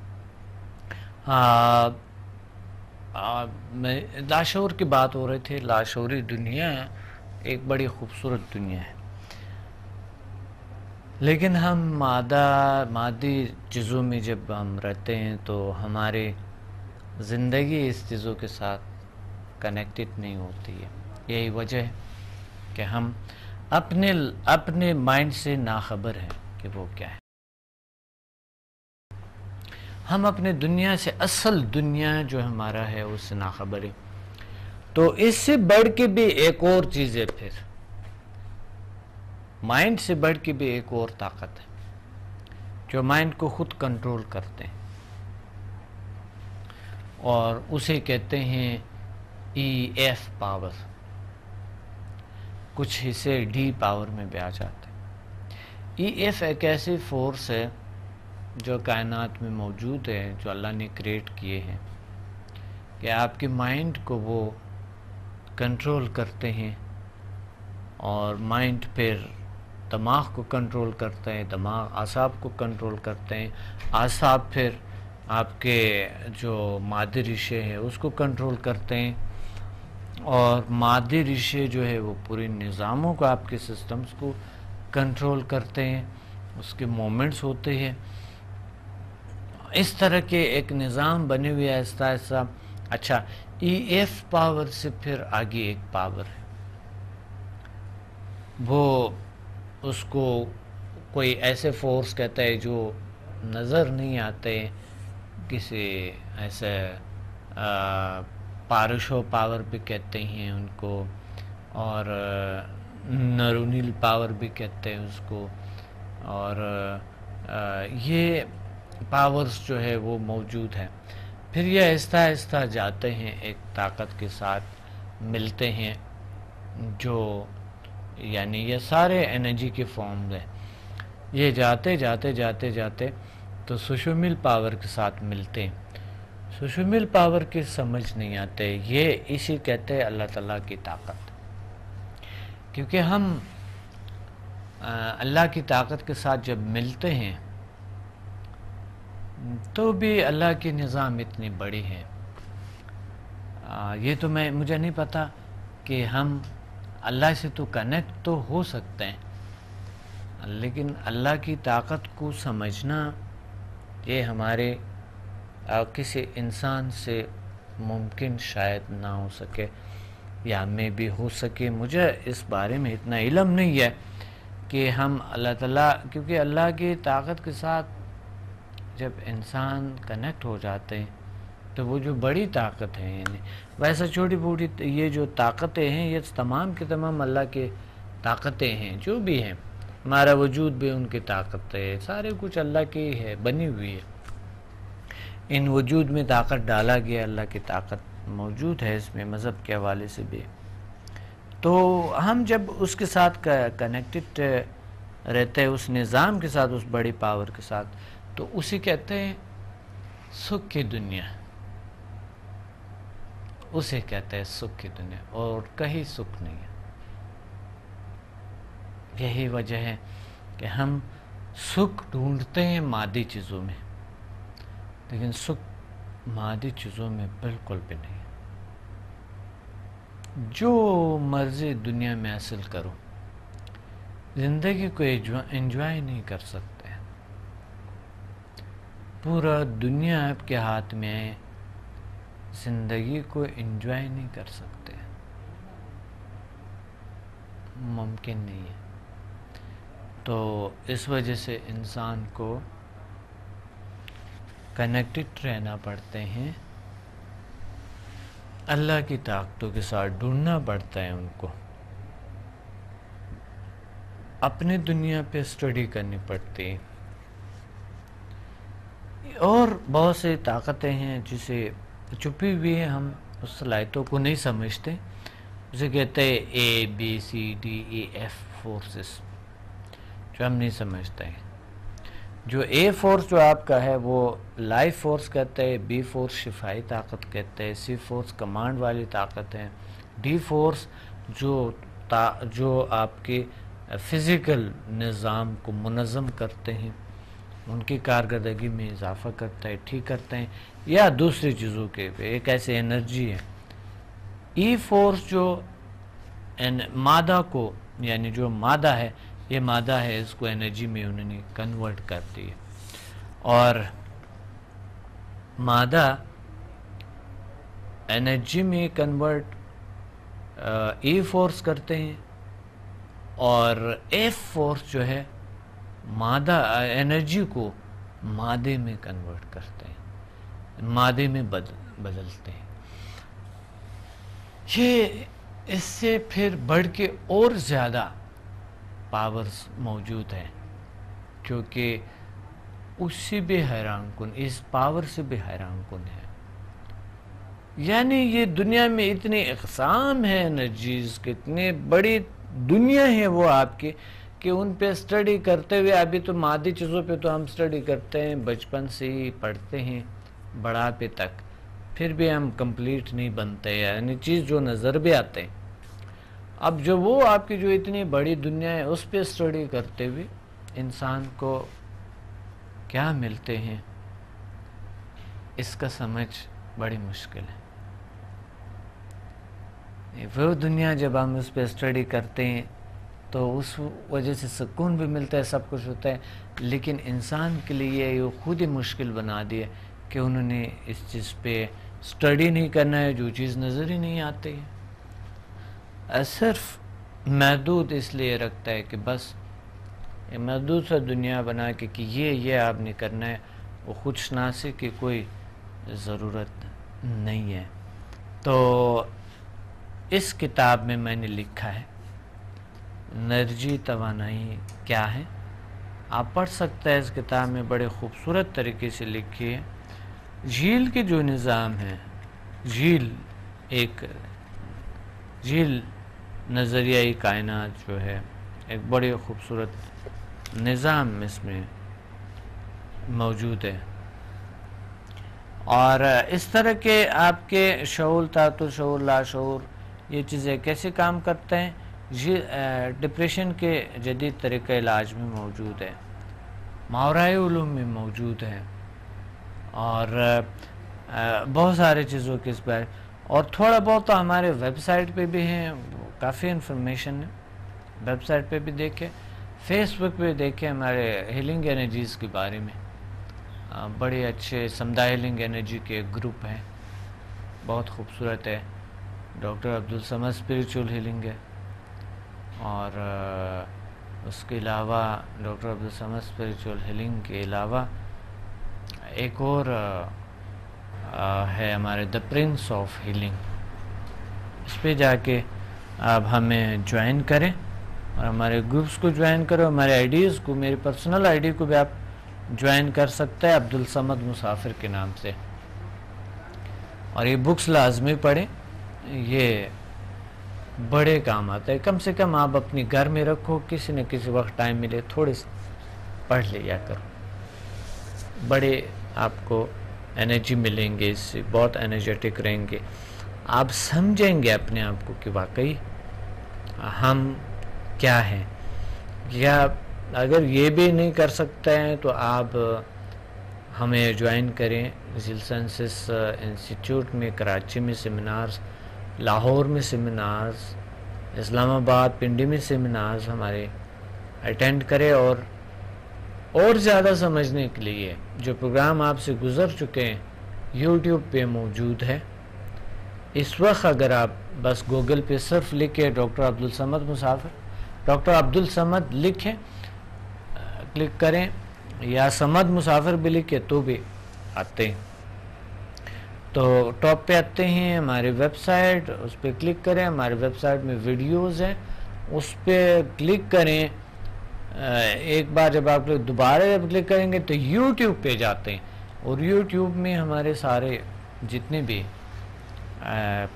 لاشعور کی بات ہو رہی تھی. لاشعوری دنیا ایک بڑی خوبصورت دنیا ہے لیکن ہم مادی چیزوں میں جب ہم رہتے ہیں تو ہماری زندگی اس چیزوں کے ساتھ کنیکٹڈ نہیں ہوتی ہے. یہی وجہ ہے کہ ہم اپنے مائنڈ سے ناخبر ہیں کہ وہ کیا ہے. ہم اپنے دنیا سے اصل دنیا جو ہمارا ہے اس سے ناخبر ہے. تو اس سے بڑھ کے بھی ایک اور چیز ہے. پھر مائنڈ سے بڑھ کے بھی ایک اور طاقت ہے جو مائنڈ کو خود کنٹرول کرتے ہیں اور اسے کہتے ہیں ای ایف پاور. کچھ حصے ڈی پاور میں بھی آ جاتے ہیں. ای ایف ایک ایسی فورس ہے جو کائنات میں موجود ہے جو اللہ نے کریٹ کیے ہیں کہ آپ کے مائنڈ کو وہ کنٹرول کرتے ہیں اور مائنڈ پھر دماغ کو کنٹرول کرتے ہیں. دماغ اعصاب کو کنٹرول کرتے ہیں. اعصاب پھر آپ کے جو مادی رشتے ہیں اس کو کنٹرول کرتے ہیں اور مادی رشتے جو ہے وہ پورے نظاموں کو آپ کے سسٹمز کو کنٹرول کرتے ہیں. اس کے مومنٹس ہوتے ہیں. اس طرح کے ایک نظام بنے ہوئے آہستہ آہستہ. اچھا ای ایف پاور سے پھر آگے ایک پاور ہے وہ اس کو کوئی ایسے فورس کہتا ہے جو نظر نہیں آتے. کسی ایسے پارشو پاور بھی کہتے ہیں ان کو اور نیورونل پاور بھی کہتے ہیں اس کو. اور یہ پاورز جو ہے وہ موجود ہے. پھر یہ آہستہ آہستہ جاتے ہیں ایک طاقت کے ساتھ ملتے ہیں جو یعنی یہ سارے انرجی کے فارمز ہیں. یہ جاتے جاتے جاتے جاتے تو سشمل پاور کے ساتھ ملتے ہیں. سشمل پاور کی سمجھ نہیں آتے. یہ اسی کہتے ہیں اللہ تعالیٰ کی طاقت. کیونکہ ہم اللہ کی طاقت کے ساتھ جب ملتے ہیں تو بھی اللہ کے نظام اتنی بڑی ہے. یہ تو مجھے نہیں پتا کہ ہم اللہ سے تو کنیکٹ تو ہو سکتے ہیں لیکن اللہ کی طاقت کو سمجھنا یہ ہمارے کسی انسان سے ممکن شاید نہ ہو سکے یا ہمیں بھی ہو سکے. مجھے اس بارے میں اتنا علم نہیں ہے کہ ہم اللہ تعالیٰ کیونکہ اللہ کی طاقت کے ساتھ جب انسان کنیکٹ ہو جاتے ہیں تو وہ جو بڑی طاقت ہے یعنی ویسا چھوٹی بوٹی یہ جو طاقتیں ہیں یہ تمام کے تمام اللہ کے طاقتیں ہیں جو بھی ہیں، ہمارا وجود بھی ان کی طاقت ہے، سارے کچھ اللہ کی ہے، بنی ہوئی ہے، ان وجود میں طاقت ڈالا گیا، اللہ کی طاقت موجود ہے اس میں مذہب کے حوالے سے بھی۔ تو ہم جب اس کے ساتھ کنیکٹڈ رہتے ہیں، اس نظام کے ساتھ، اس بڑی پاور کے ساتھ، تو اسے کہتے ہیں سکھ کی دنیا، اسے کہتے ہیں سکھ کی دنیا، اور کہیں سکھ نہیں ہے۔ یہی وجہ ہے کہ ہم سکھ ڈھونڈتے ہیں مادی چیزوں میں، لیکن سکھ مادی چیزوں میں بالکل بھی نہیں ہے۔ جو مرضی دنیا میں حاصل کرو، زندگی کو انجوائے نہیں کر سکتے، پورا دنیا آپ کے ہاتھ میں ہے، زندگی کو انجوائے نہیں کر سکتے، ممکن نہیں ہے۔ تو اس وجہ سے انسان کو کنیکٹڈ رہنا پڑتے ہیں، اللہ کی طاقتوں کے ساتھ ڈھونڈنا پڑتا ہے ان کو، اپنی دنیا پہ اسٹڈی کرنی پڑتی ہے۔ اور بہت سی طاقتیں ہیں جسے چھپی ہوئی ہیں، ہم اس صلاحیتوں کو نہیں سمجھتے، اسے کہتے ہیں ABCDEF فورسز، جو ہم نہیں سمجھتے ہیں۔ جو A فورس جو آپ کا ہے وہ لائف فورس کہتے ہیں، B فورس شفائی طاقت کہتے ہیں، C فورس کمانڈ والی طاقت ہے، D فورس جو آپ کے فزیکل نظام کو منظم کرتے ہیں، ان کی کارکردگی میں اضافہ کرتا ہے، ٹھیک کرتے ہیں، یا دوسری چیزوں کے ایک ایسی انرجی ہے۔ E فورس جو مادہ کو، یعنی جو مادہ ہے، یہ مادہ ہے، اس کو انرجی میں انہوں نے کنورٹ کر دی ہے، اور مادہ انرجی میں کنورٹ E فورس کرتے ہیں، اور F فورس جو ہے مادہ انرجی کو مادے میں کنورٹ کرتے ہیں، مادے میں بدلتے ہیں۔ یہ اس سے پھر بڑھ کے اور زیادہ پاورز موجود ہیں، کیونکہ اس سے بھی حیران کن، اس پاور سے بھی حیران کن ہے۔ یعنی یہ دنیا میں اتنی اقسام ہیں انرجیز کے، اتنے بڑی دنیا ہے وہ آپ کی، کہ ان پہ اسٹڈی کرتے ہوئے، ابھی تو مادی چیزوں پہ تو ہم اسٹڈی کرتے ہیں، بچپن سے ہی پڑھتے ہیں بڑھاپے تک، پھر بھی ہم کمپلیٹ نہیں بنتے، یعنی چیز جو نظر بھی آتے ہیں۔ اب جو وہ آپ کی جو اتنی بڑی دنیا ہے، اس پہ اسٹڈی کرتے ہوئے انسان کو کیا ملتے ہیں، اس کا سمجھ بڑی مشکل ہے۔ وہ دنیا جب ہم اس پہ اسٹڈی کرتے ہیں تو اس وجہ سے سکون بھی ملتا ہے، سب کچھ ہوتا ہے، لیکن انسان کے لیے یہ خود ہی مشکل بنا دیا کہ انہوں نے اس چیز پہ اسٹڈی نہیں کرنا ہے، جو چیز نظر ہی نہیں آتی ہے، صرف محدود اس لیے رکھتا ہے کہ بس یہ محدود سا دنیا بنا کے کہ یہ آپ نے کرنا ہے، وہ خود شناسی کی کوئی ضرورت نہیں ہے۔ تو اس کتاب میں میں نے لکھا ہے انرجی توانائی کیا ہے، آپ پڑھ سکتے ہیں، اس کتاب میں بڑے خوبصورت طریقے سے لکھی ہے۔ جھیل کے جو نظام ہے، جھیل نظریائی کائنات جو ہے، ایک بڑی خوبصورت نظام اس میں موجود ہے، اور اس طرح کے آپ کے شعور، تعطل شعور، لاشعور، یہ چیزیں کیسے کام کرتے ہیں، ڈپریشن کے جدید طریقہ علاج میں موجود ہے، ماورائے علوم میں موجود ہے، اور بہت سارے چیزوں کے اس بارے، اور تھوڑا بہت تو ہمارے ویب سائٹ پہ بھی ہیں، کافی انفارمیشن ہے، ویب سائٹ پہ بھی دیکھیں، فیس بک پہ دیکھیں، ہمارے ہیلنگ انرجیز کے بارے میں بڑے اچھے سمدھا ہیلنگ انرجی کے گروپ ہیں، بہت خوبصورت ہے، ڈاکٹر عبدالصمد اسپریچول ہیلنگ ہے، اور اس کے علاوہ ڈاکٹر عبدالصمد اسپریچول ہیلنگ کے علاوہ ایک اور ہے ہمارے دا پرنس آف ہیلنگ، اس پہ جا کے آپ ہمیں جوائن کریں، اور ہمارے گروپس کو جوائن کرو. ہمارے آئی ڈیز کو, میری پرسنل آئی ڈی کو بھی آپ جوائن کر سکتے ہیں عبدالصمد مسافر کے نام سے. اور یہ بکس لازمی پڑھیں, یہ بڑے کام آتا ہے. کم سے کم آپ اپنی گھر میں رکھو, کسی نہ کسی وقت ٹائم ملے تھوڑے سے پڑھ لیا کرو. بڑے آپ کو انرجی ملیں گے, اس سے بہت انرجیٹک رہیں گے. آپ سمجھیں گے اپنے آپ کو کہ واقعی ہم کیا ہیں. یا اگر یہ بھی نہیں کر سکتے ہیں تو آپ ہمیں جوائن کریں ذیل سائنسز انسٹیٹیوٹ میں. کراچی میں سیمینارز, لاہور میں سیمینارز, اسلام آباد پنڈی میں سیمینارز ہمارے اٹینڈ کریں. اور زیادہ سمجھنے کے لیے جو پروگرام آپ سے گزر چکے ہیں یوٹیوب پہ موجود ہے. اس وقت اگر آپ بس گوگل پہ صرف لکھیں ڈاکٹر عبدالصمد مسافر, ڈاکٹر عبدالصمد لکھیں, کلک کریں, یا صمد مسافر بھی لکھیں تو بھی آتے ہیں. تو ٹاپ پہ آتے ہیں ہمارے ویب سائٹ, اس پہ کلک کریں. ہمارے ویب سائٹ میں ویڈیوز ہیں, اس پہ کلک کریں. ایک بار جب آپ دوبارہ جب کلک کریں گے تو یوٹیوب پہ جاتے ہیں, اور یوٹیوب میں ہمارے سارے جتنے بھی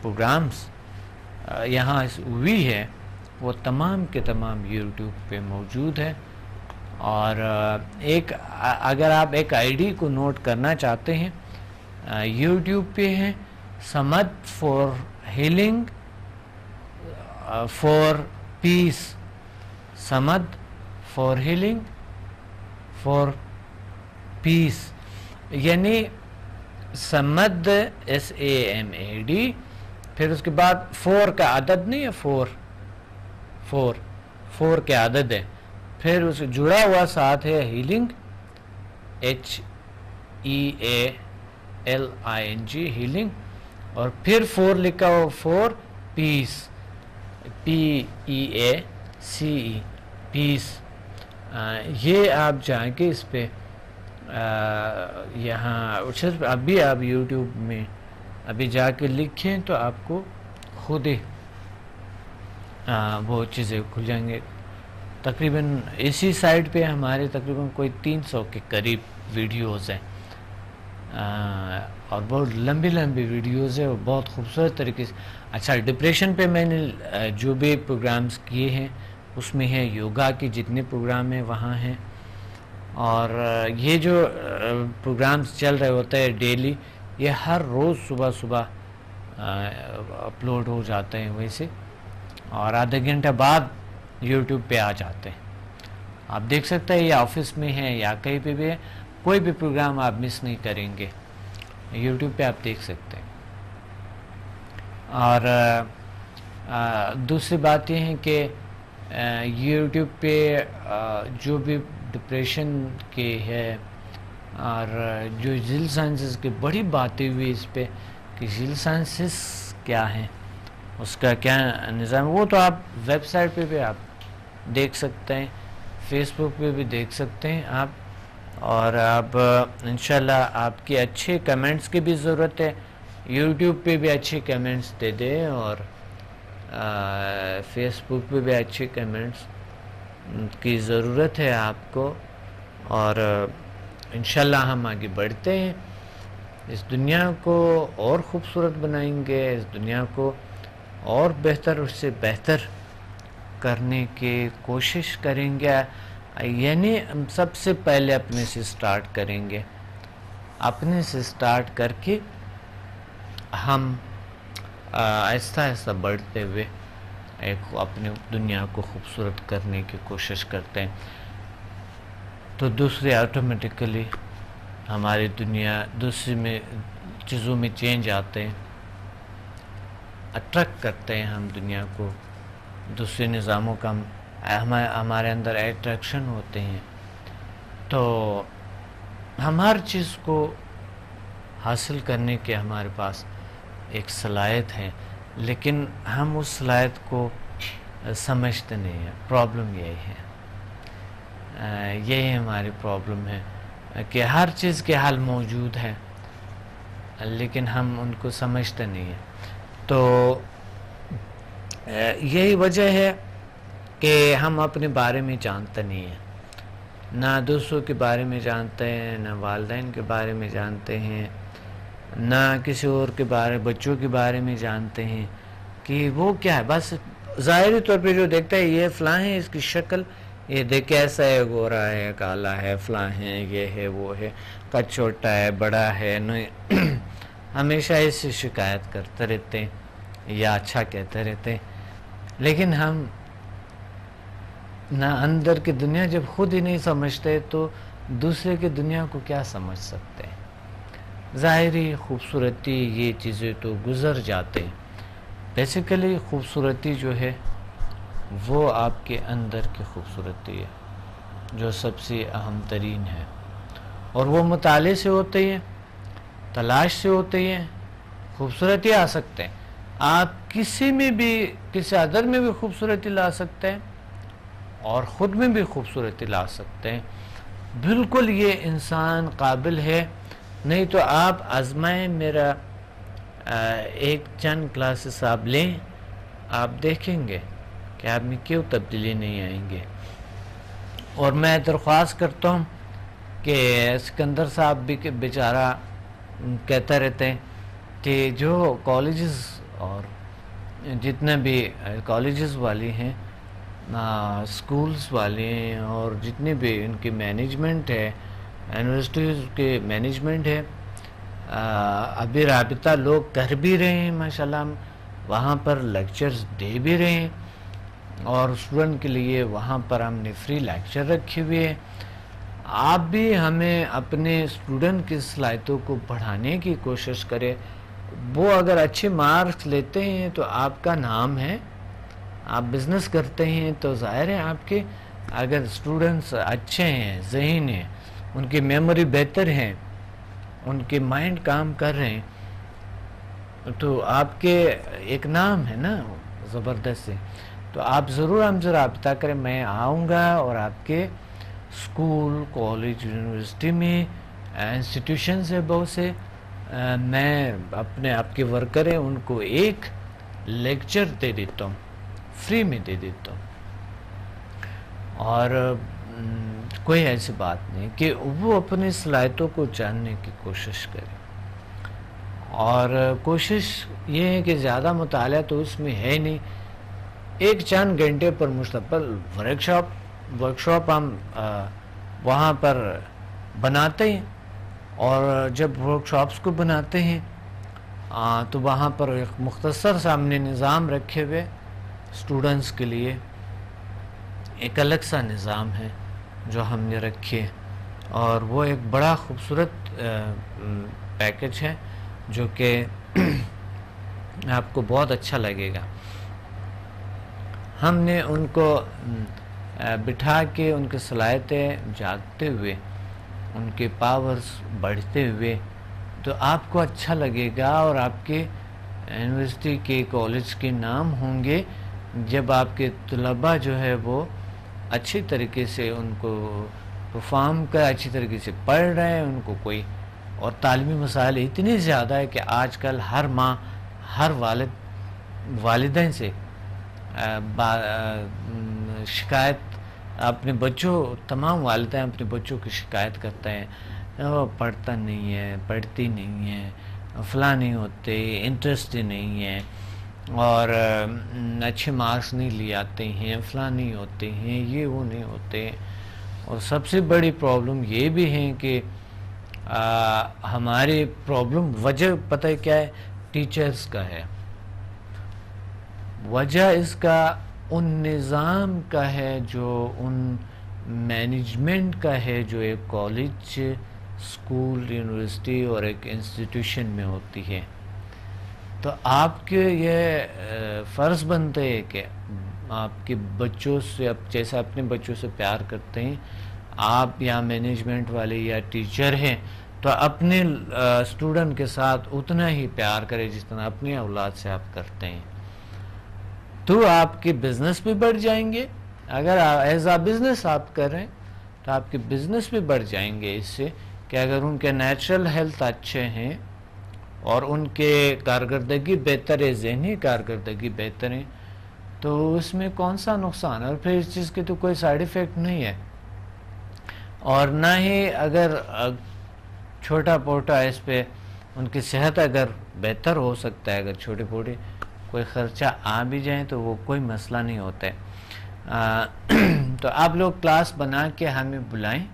پروگرامز یہاں ہوئی ہے وہ تمام کے تمام یوٹیوب پہ موجود ہے. اور اگر آپ ایک آئی ڈی کو نوٹ کرنا چاہتے ہیں, یوٹیوب پہ ہیں Samad for healing for peace, Samad for healing for peace, یعنی صمد SAMAD, پھر اس کے بعد فور کا عدد نہیں ہے, فور کے عدد ہے, پھر اس جڑا ہوا ساتھ ہے ہیلنگ HEALING ہیلنگ, اور پھر فور لکھا ہوا فور پیس PEACE پیس. یہ آپ جائیں کہ اس پہ یہاں ابھی آپ یوٹیوب میں ابھی جا کے لکھیں تو آپ کو خود ہی وہ چیزیں کھل جائیں گے. تقریباً اسی سائٹ پہ ہمارے تقریباً کوئی 300 کے قریب ویڈیوز ہیں, اور بہت لمبی ویڈیوز ہیں, اور بہت خوبصورت طریقے سے. اچھا, ڈپریشن پہ میں نے جو بھی پروگرامز کیے ہیں اس میں ہے یوگا کے جتنے پروگرام ہیں وہاں ہیں, اور یہ جو پروگرامز چل رہے ہوتے ہیں ڈیلی, یہ ہر روز صبح اپلوڈ ہو جاتے ہیں ویسے, اور آدھا گھنٹہ بعد یوٹیوب پہ آ جاتے ہیں. آپ دیکھ سکتے ہیں, یہ آفس میں ہے یا کہیں پہ بھی ہے, کوئی بھی پروگرام آپ مس نہیں کریں گے, یوٹیوب پہ آپ دیکھ سکتے ہیں. اور دوسری بات یہ ہے کہ یوٹیوب پہ جو بھی ڈپریشن کے ہے, اور جو ذیل سائنسز کی بڑی باتیں ہوئی اس پہ کہ ذیل سائنسز کیا ہیں, اس کا کیا نظام, وہ تو آپ ویب سائٹ پہ بھی آپ دیکھ سکتے ہیں, فیس بک پہ بھی دیکھ سکتے ہیں آپ. اور آپ انشاءاللہ آپ کی اچھے کمنٹس کی بھی ضرورت ہے, یوٹیوب پہ بھی اچھے کمنٹس دے دیں, اور فیس بک پہ بھی اچھے کمنٹس کی ضرورت ہے آپ کو. اور انشاءاللہ ہم آگے بڑھتے ہیں, اس دنیا کو اور خوبصورت بنائیں گے, اس دنیا کو اور بہتر, اس سے بہتر کرنے کی کوشش کریں گے. یعنی ہم سب سے پہلے اپنے سے سٹارٹ کریں گے, اپنے سے سٹارٹ کر کے ہم آہستہ آہستہ بڑھتے ہوئے اپنے دنیا کو خوبصورت کرنے کی کوشش کرتے ہیں. تو دوسرے آٹومیٹیکلی ہماری دنیا دوسری میں چیزوں میں چینج آتے ہیں, اٹریکٹ کرتے ہیں ہم دنیا کو, دوسرے نظاموں کا ہمارے اندر اٹریکشن ہوتے ہیں. تو ہم ہر چیز کو حاصل کرنے کے ہمارے پاس ایک صلاحیت ہے, لیکن ہم اس صلاحیت کو سمجھتے نہیں ہیں. پرابلم یہی ہے, یہی ہماری پرابلم ہے کہ ہر چیز کے حل موجود ہے لیکن ہم ان کو سمجھتے نہیں ہیں. تو یہی وجہ ہے کہ ہم اپنے بارے میں جانتے نہیں ہیں، نہ دوستوں کے بارے میں جانتے ہیں، نہ والدین کے بارے میں جانتے ہیں، نہ کسی اور کے بارے بچوں کے بارے میں جانتے ہیں کہ وہ کیا ہے. بس ظاہری طور پہ جو دیکھتا ہے یہ فلاں ہے، اس کی شکل یہ دیکھ کیسا ہے، گورا ہے، کالا ہے، فلاں ہے، یہ ہے، وہ ہے، کد چھوٹا ہے، بڑا ہے، نہیں ہمیشہ اس سے شکایت کرتے رہتے ہیں یا اچھا کہتے رہتے ہیں. لیکن ہم نہ اندر کی دنیا جب خود ہی نہیں سمجھتے تو دوسرے کی دنیا کو کیا سمجھ سکتے ہیں. ظاہری خوبصورتی یہ چیزیں تو گزر جاتے ہیں. بیسیکلی خوبصورتی جو ہے وہ آپ کے اندر کی خوبصورتی ہے جو سب سے اہم ترین ہے، اور وہ مطالعے سے ہوتے ہیں، تلاش سے ہوتے ہیں. خوبصورتی آ سکتے ہیں، آپ کسی میں بھی کسی ادر میں بھی خوبصورتی لا سکتے ہیں اور خود میں بھی خوبصورتی لا سکتے ہیں. بالکل یہ انسان قابل ہے. نہیں تو آپ آزمائیں، میرا ایک چند کلاسز آپ لیں، آپ دیکھیں گے کہ آپ میں کیوں تبدیلی نہیں آئیں گے. اور میں درخواست کرتا ہوں کہ سکندر صاحب بھی بیچارہ کہتا رہتے ہیں کہ جو کالجز اور جتنے بھی کالجز والی ہیں، سکولز والے ہیں، اور جتنے بھی ان کی مینجمنٹ ہے، یونیورسٹیز کے مینجمنٹ ہے، ابھی رابطہ لوگ کر بھی رہے ہیں ماشاءاللہ، وہاں پر لیکچرز دے بھی رہے ہیں، اور اسٹوڈنٹ کے لیے وہاں پر ہم نے فری لیکچر رکھے ہوئے ہیں. آپ بھی ہمیں اپنے اسٹوڈنٹ کی صلاحیتوں کو بڑھانے کی کوشش کریں. وہ اگر اچھے مارکس لیتے ہیں تو آپ کا نام ہے. آپ بزنس کرتے ہیں تو ظاہر ہے آپ کے اگر اسٹوڈنٹس اچھے ہیں، ذہین ہیں، ان کی میموری بہتر ہے، ان کے مائنڈ کام کر رہے ہیں، تو آپ کے ایک نام ہے نا زبردست سے. تو آپ ضرور ہم سے رابطہ کریں. میں آؤں گا اور آپ کے اسکول، کالج، یونیورسٹی میں انسٹیٹیوشن سے بہت سے میں اپنے آپ کے ورکر ہیں ان کو ایک لیکچر دے دیتا ہوں، فری میں دے دیتا ہوں. اور کوئی ایسی بات نہیں کہ وہ اپنی صلاحیتوں کو جاننے کی کوشش کرے. اور کوشش یہ ہے کہ زیادہ مطالعہ تو اس میں ہے نہیں. ایک چند گھنٹے پر مشتمل ورکشاپ ہم وہاں پر بناتے ہیں، اور جب ورکشاپس کو بناتے ہیں تو وہاں پر ایک مختصر سامنے نظام رکھے ہوئے اسٹوڈنٹس کے لیے ایک الگ سا نظام ہے جو ہم نے رکھے، اور وہ ایک بڑا خوبصورت پیکج ہے جو کہ آپ کو بہت اچھا لگے گا. ہم نے ان کو بٹھا کے ان کی صلاحیتیں جاگتے ہوئے، ان کے پاورز بڑھتے ہوئے، تو آپ کو اچھا لگے گا اور آپ کے یونیورسٹی کے کالج کے نام ہوں گے جب آپ کے طلباء جو ہے وہ اچھی طریقے سے ان کو پرفارم کر اچھی طریقے سے پڑھ رہے ہیں. ان کو کوئی اور تعلیمی مسائل اتنی زیادہ ہے کہ آج کل ہر ماں، ہر والدین سے شکایت اپنے بچوں، تمام والدین اپنے بچوں کی شکایت کرتے ہیں، وہ پڑھتا نہیں ہے، پڑھتی نہیں ہے، فلاں نہیں ہوتے، انٹرسٹ نہیں ہے، اور اچھے مارکس نہیں لے آتے ہیں، فلاں نہیں ہوتے ہیں، یہ وہ نہیں ہوتے. اور سب سے بڑی پرابلم یہ بھی ہے کہ ہماری پرابلم وجہ پتہ ہے کیا ہے؟ ٹیچرز کا ہے. وجہ اس کا ان نظام کا ہے، جو ان مینجمنٹ کا ہے جو ایک کالج، اسکول، یونیورسٹی اور ایک انسٹیٹیوشن میں ہوتی ہے. تو آپ کے یہ فرض بنتا ہے کہ آپ کے بچوں سے، جیسا اپنے بچوں سے پیار کرتے ہیں آپ، یا مینجمنٹ والے یا ٹیچر ہیں، تو اپنے اسٹوڈنٹ کے ساتھ اتنا ہی پیار کریں جس طرح اپنی اولاد سے آپ کرتے ہیں. تو آپ کے بزنس بھی بڑھ جائیں گے. اگر ایز اے بزنس آپ کر رہے ہیں تو آپ کے بزنس بھی بڑھ جائیں گے اس سے کہ اگر ان کے نیچرل ہیلتھ اچھے ہیں اور ان کے کارکردگی بہتر ہے، ذہنی کارکردگی بہتر ہے، تو اس میں کون سا نقصان؟ اور پھر اس چیز کی تو کوئی سائیڈ ایفیکٹ نہیں ہے، اور نہ ہی اگر چھوٹا پوٹا اس پہ ان کی صحت اگر بہتر ہو سکتا ہے، اگر چھوٹے پوٹے کوئی خرچہ آ بھی جائیں تو وہ کوئی مسئلہ نہیں ہوتا ہے۔ تو آپ لوگ کلاس بنا کے ہمیں بلائیں،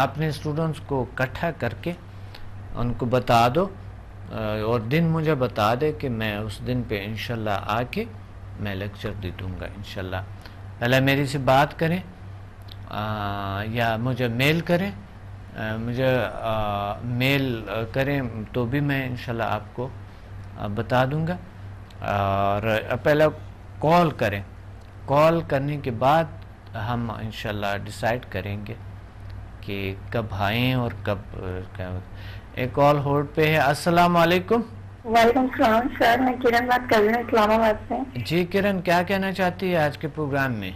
اپنے اسٹوڈنٹس کو اکٹھا کر کے ان کو بتا دو، اور دن مجھے بتا دے کہ میں اس دن پہ انشاءاللہ آ کے میں لیکچر دے دوں گا انشاءاللہ۔ پہلے میری سے بات کریں یا مجھے میل کریں، مجھے میل کریں تو بھی میں انشاءاللہ آپ کو بتا دوں گا، اور پہلے کال کریں، کال کرنے کے بعد ہم انشاءاللہ ڈیسائیڈ کریں گے کہ کب آئیں اور کب کیا۔ ایک کال ہولڈ پہ ہے۔ السلام علیکم۔ وعلیکم السلام سر، میں کرن بات کر رہی ہوں اسلام آباد سے۔ جی کرن، کیا کہنا چاہتی ہے آج کے پروگرام میں؟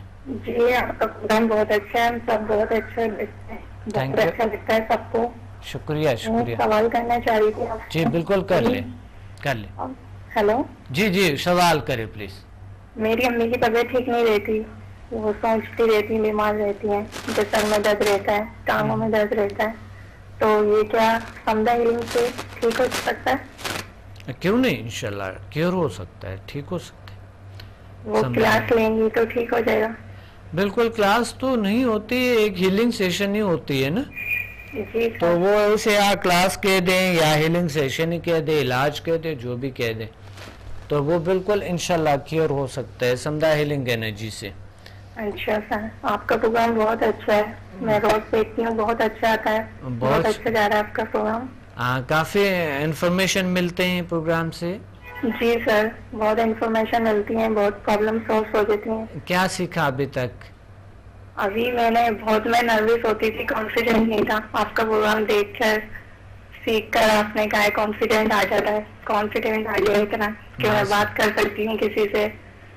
جی آپ کا پروگرام بہت اچھا ہے، ہم سب بہت اچھا لگتا ہے، بہت اچھا لگتا ہے سب کو۔ شکریہ شکریہ۔ سوال کرنا چاہ رہی تھی آپ جی بالکل کر لیں کر لیں۔ ہیلو جی جی سوال کریں پلیز۔ میری امی کی طبیعت ٹھیک نہیں رہتی، وہ سوچتی رہتی، بیمار رہتی ہیں، سر میں درد رہتا ہے، ٹانگوں میں درد رہتا ہے، تو یہ کیا سمدہ ہیلنگ سے ٹھیک ہو سکتا ہے؟ کیوں نہیں، انشاءاللہ کیور ہو سکتا ہے، ٹھیک ہو سکتا ہے۔ وہ کلاس لیں گی تو ٹھیک ہو جائے گا؟ بالکل، کلاس تو نہیں ہوتی، ایک ہیلنگ سیشن ہی ہوتی ہے نا، جی تو وہ اسے یا کلاس کہہ دیں یا ہیلنگ سیشن ہی کہہ دیں، علاج کہہ دیں، جو بھی کہہ دیں، تو وہ بالکل انشاءاللہ کیور ہو سکتا ہے سمدہ ہیلنگ انرجی سے۔ اچھا سر، آپ کا پروگرام بہت اچھا ہے، میں روز دیکھتی ہوں، بہت اچھا آتا ہے، بہت اچھا جا رہا ہے آپ کا پروگرام۔ کافی انفارمیشن ملتے ہیں پروگرام سے۔ جی سر، بہت انفارمیشن ملتی ہیں، بہت پرابلم سالو ہو جاتی ہیں۔ کیا سیکھا ابھی تک؟ ابھی میں نروس ہوتی تھی، کانفیڈنٹ نہیں تھا، آپ کا پروگرام دیکھ کر سیکھ کر آپ نے کہا کانفیڈنٹ آ جاتا ہے، کانفیڈنٹ آ گیا اتنا کہ میں بات کر سکتی ہوں کسی سے،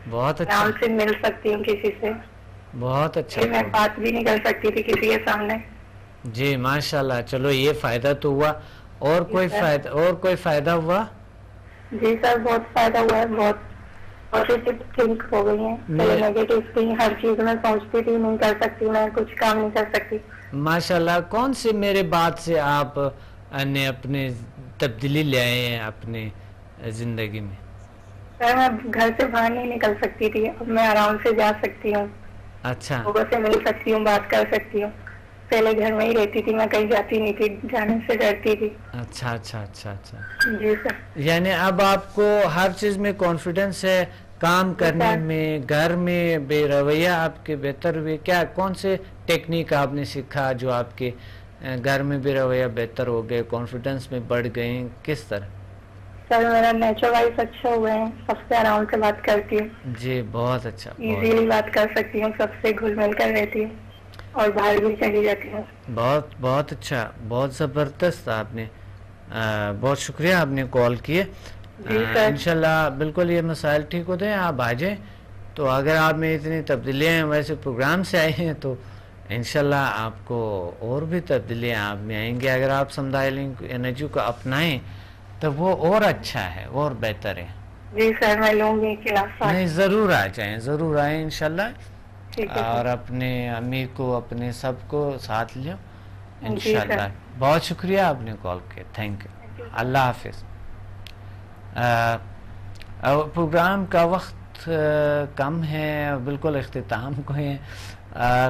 بہت اچھا، آرام سے مل سکتی ہوں کسی سے، بہت اچھا، میں بات بھی نہیں کر سکتی تھی کسی کے سامنے۔ جی ماشاءاللہ، چلو یہ فائدہ تو ہوا، اور کوئی فائدہ ہوا؟ جی سر، بہت فائدہ ہوا ہے، بہت پازیٹیو تھنک ہو گئی ہیں، نیگیٹو تھی، ہر چیز میں سوچتی تھی نہیں کر سکتی، میں کچھ کام نہیں کر سکتی۔ ماشاءاللہ، کون سی میرے بات سے آپ نے اپنے تبدیلی لے آئے ہیں اپنے زندگی میں؟ سر میں گھر سے باہر نہیں نکل سکتی تھی، اب میں آرام سے جا سکتی ہوں، اچھا، لوگوں سے مل سکتی ہوں، بات کر سکتی ہوں، پہلے گھر میں ہی رہتی تھی، میں کہیں جاتی نہیں تھی، جانے سے ڈرتی تھی۔ اچھا اچھا اچھا اچھا، جی سر، یعنی اب آپ کو ہر چیز میں کانفیڈنس ہے، کام کرنے میں، گھر میں بے رویہ آپ کے بہتر ہوئے؟ کیا کون سے ٹیکنیک آپ نے سیکھا جو آپ کے گھر میں بے رویہ بہتر ہو گئے، کانفیڈنس میں بڑھ گئے، کس طرح؟ سر میرا نیچر وائز اچھا ہوا ہے، سب سے آرام سے بات کرتی ہوں، جی بہت اچھا، ایزیلی بات کر سکتی ہوں، سب سے گھل مل کر رہتی ہوں، اور باہر بھی چلی جاتی ہوں۔ بہت اچھا، بہت زبردست، آپ نے بہت شکریہ آپ نے کال کیے۔ انشاءاللہ بالکل یہ مسائل ٹھیک ہوتے ہیں، آپ آ جائیں، تو اگر آپ میں اتنی تبدیلیاں ہیں، ویسے پروگرام سے آئے ہیں تو انشاءاللہ آپ کو اور بھی تبدیلیاں آپ میں آئیں گے، اگر آپ سمدہ ہیلنگ انرجی کو اپنائیں تو وہ اور اچھا ہے، اور بہتر ہے۔ جی سر، میں لوں گی کلاس۔ نہیں، ضرور آ جائیں، ضرور آئیں انشاءاللہ، اور اپنے امی کو، اپنے سب کو ساتھ لیں انشاءاللہ۔ بہت شکریہ آپ نے کال کیا، تھینک یو، اللہ حافظ۔ پروگرام کا وقت کم ہے، بالکل اختتام کو ہے۔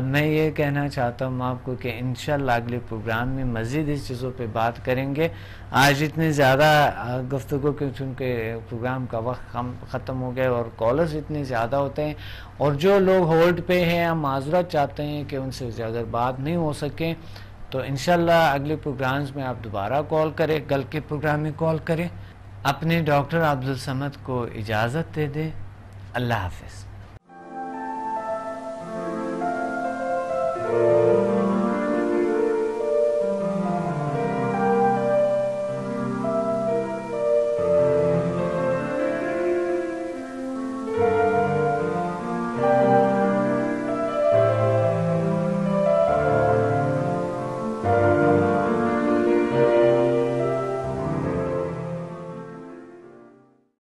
میں یہ کہنا چاہتا ہوں آپ کو کہ انشاءاللہ اگلے پروگرام میں مزید اس چیزوں پہ بات کریں گے۔ آج اتنی زیادہ گفتگو کی، چونکہ پروگرام کا وقت ختم ہو گیا اور کالرز اتنے زیادہ ہوتے ہیں، اور جو لوگ ہولڈ پہ ہیں ہم معذرت چاہتے ہیں کہ ان سے اگر بات نہیں ہو سکے، تو انشاءاللہ اگلے پروگرامز میں آپ دوبارہ کال کریں، کل کے پروگرام میں کال کریں۔ اپنے ڈاکٹر عبدالصمد کو اجازت دے دیں، اللہ حافظ۔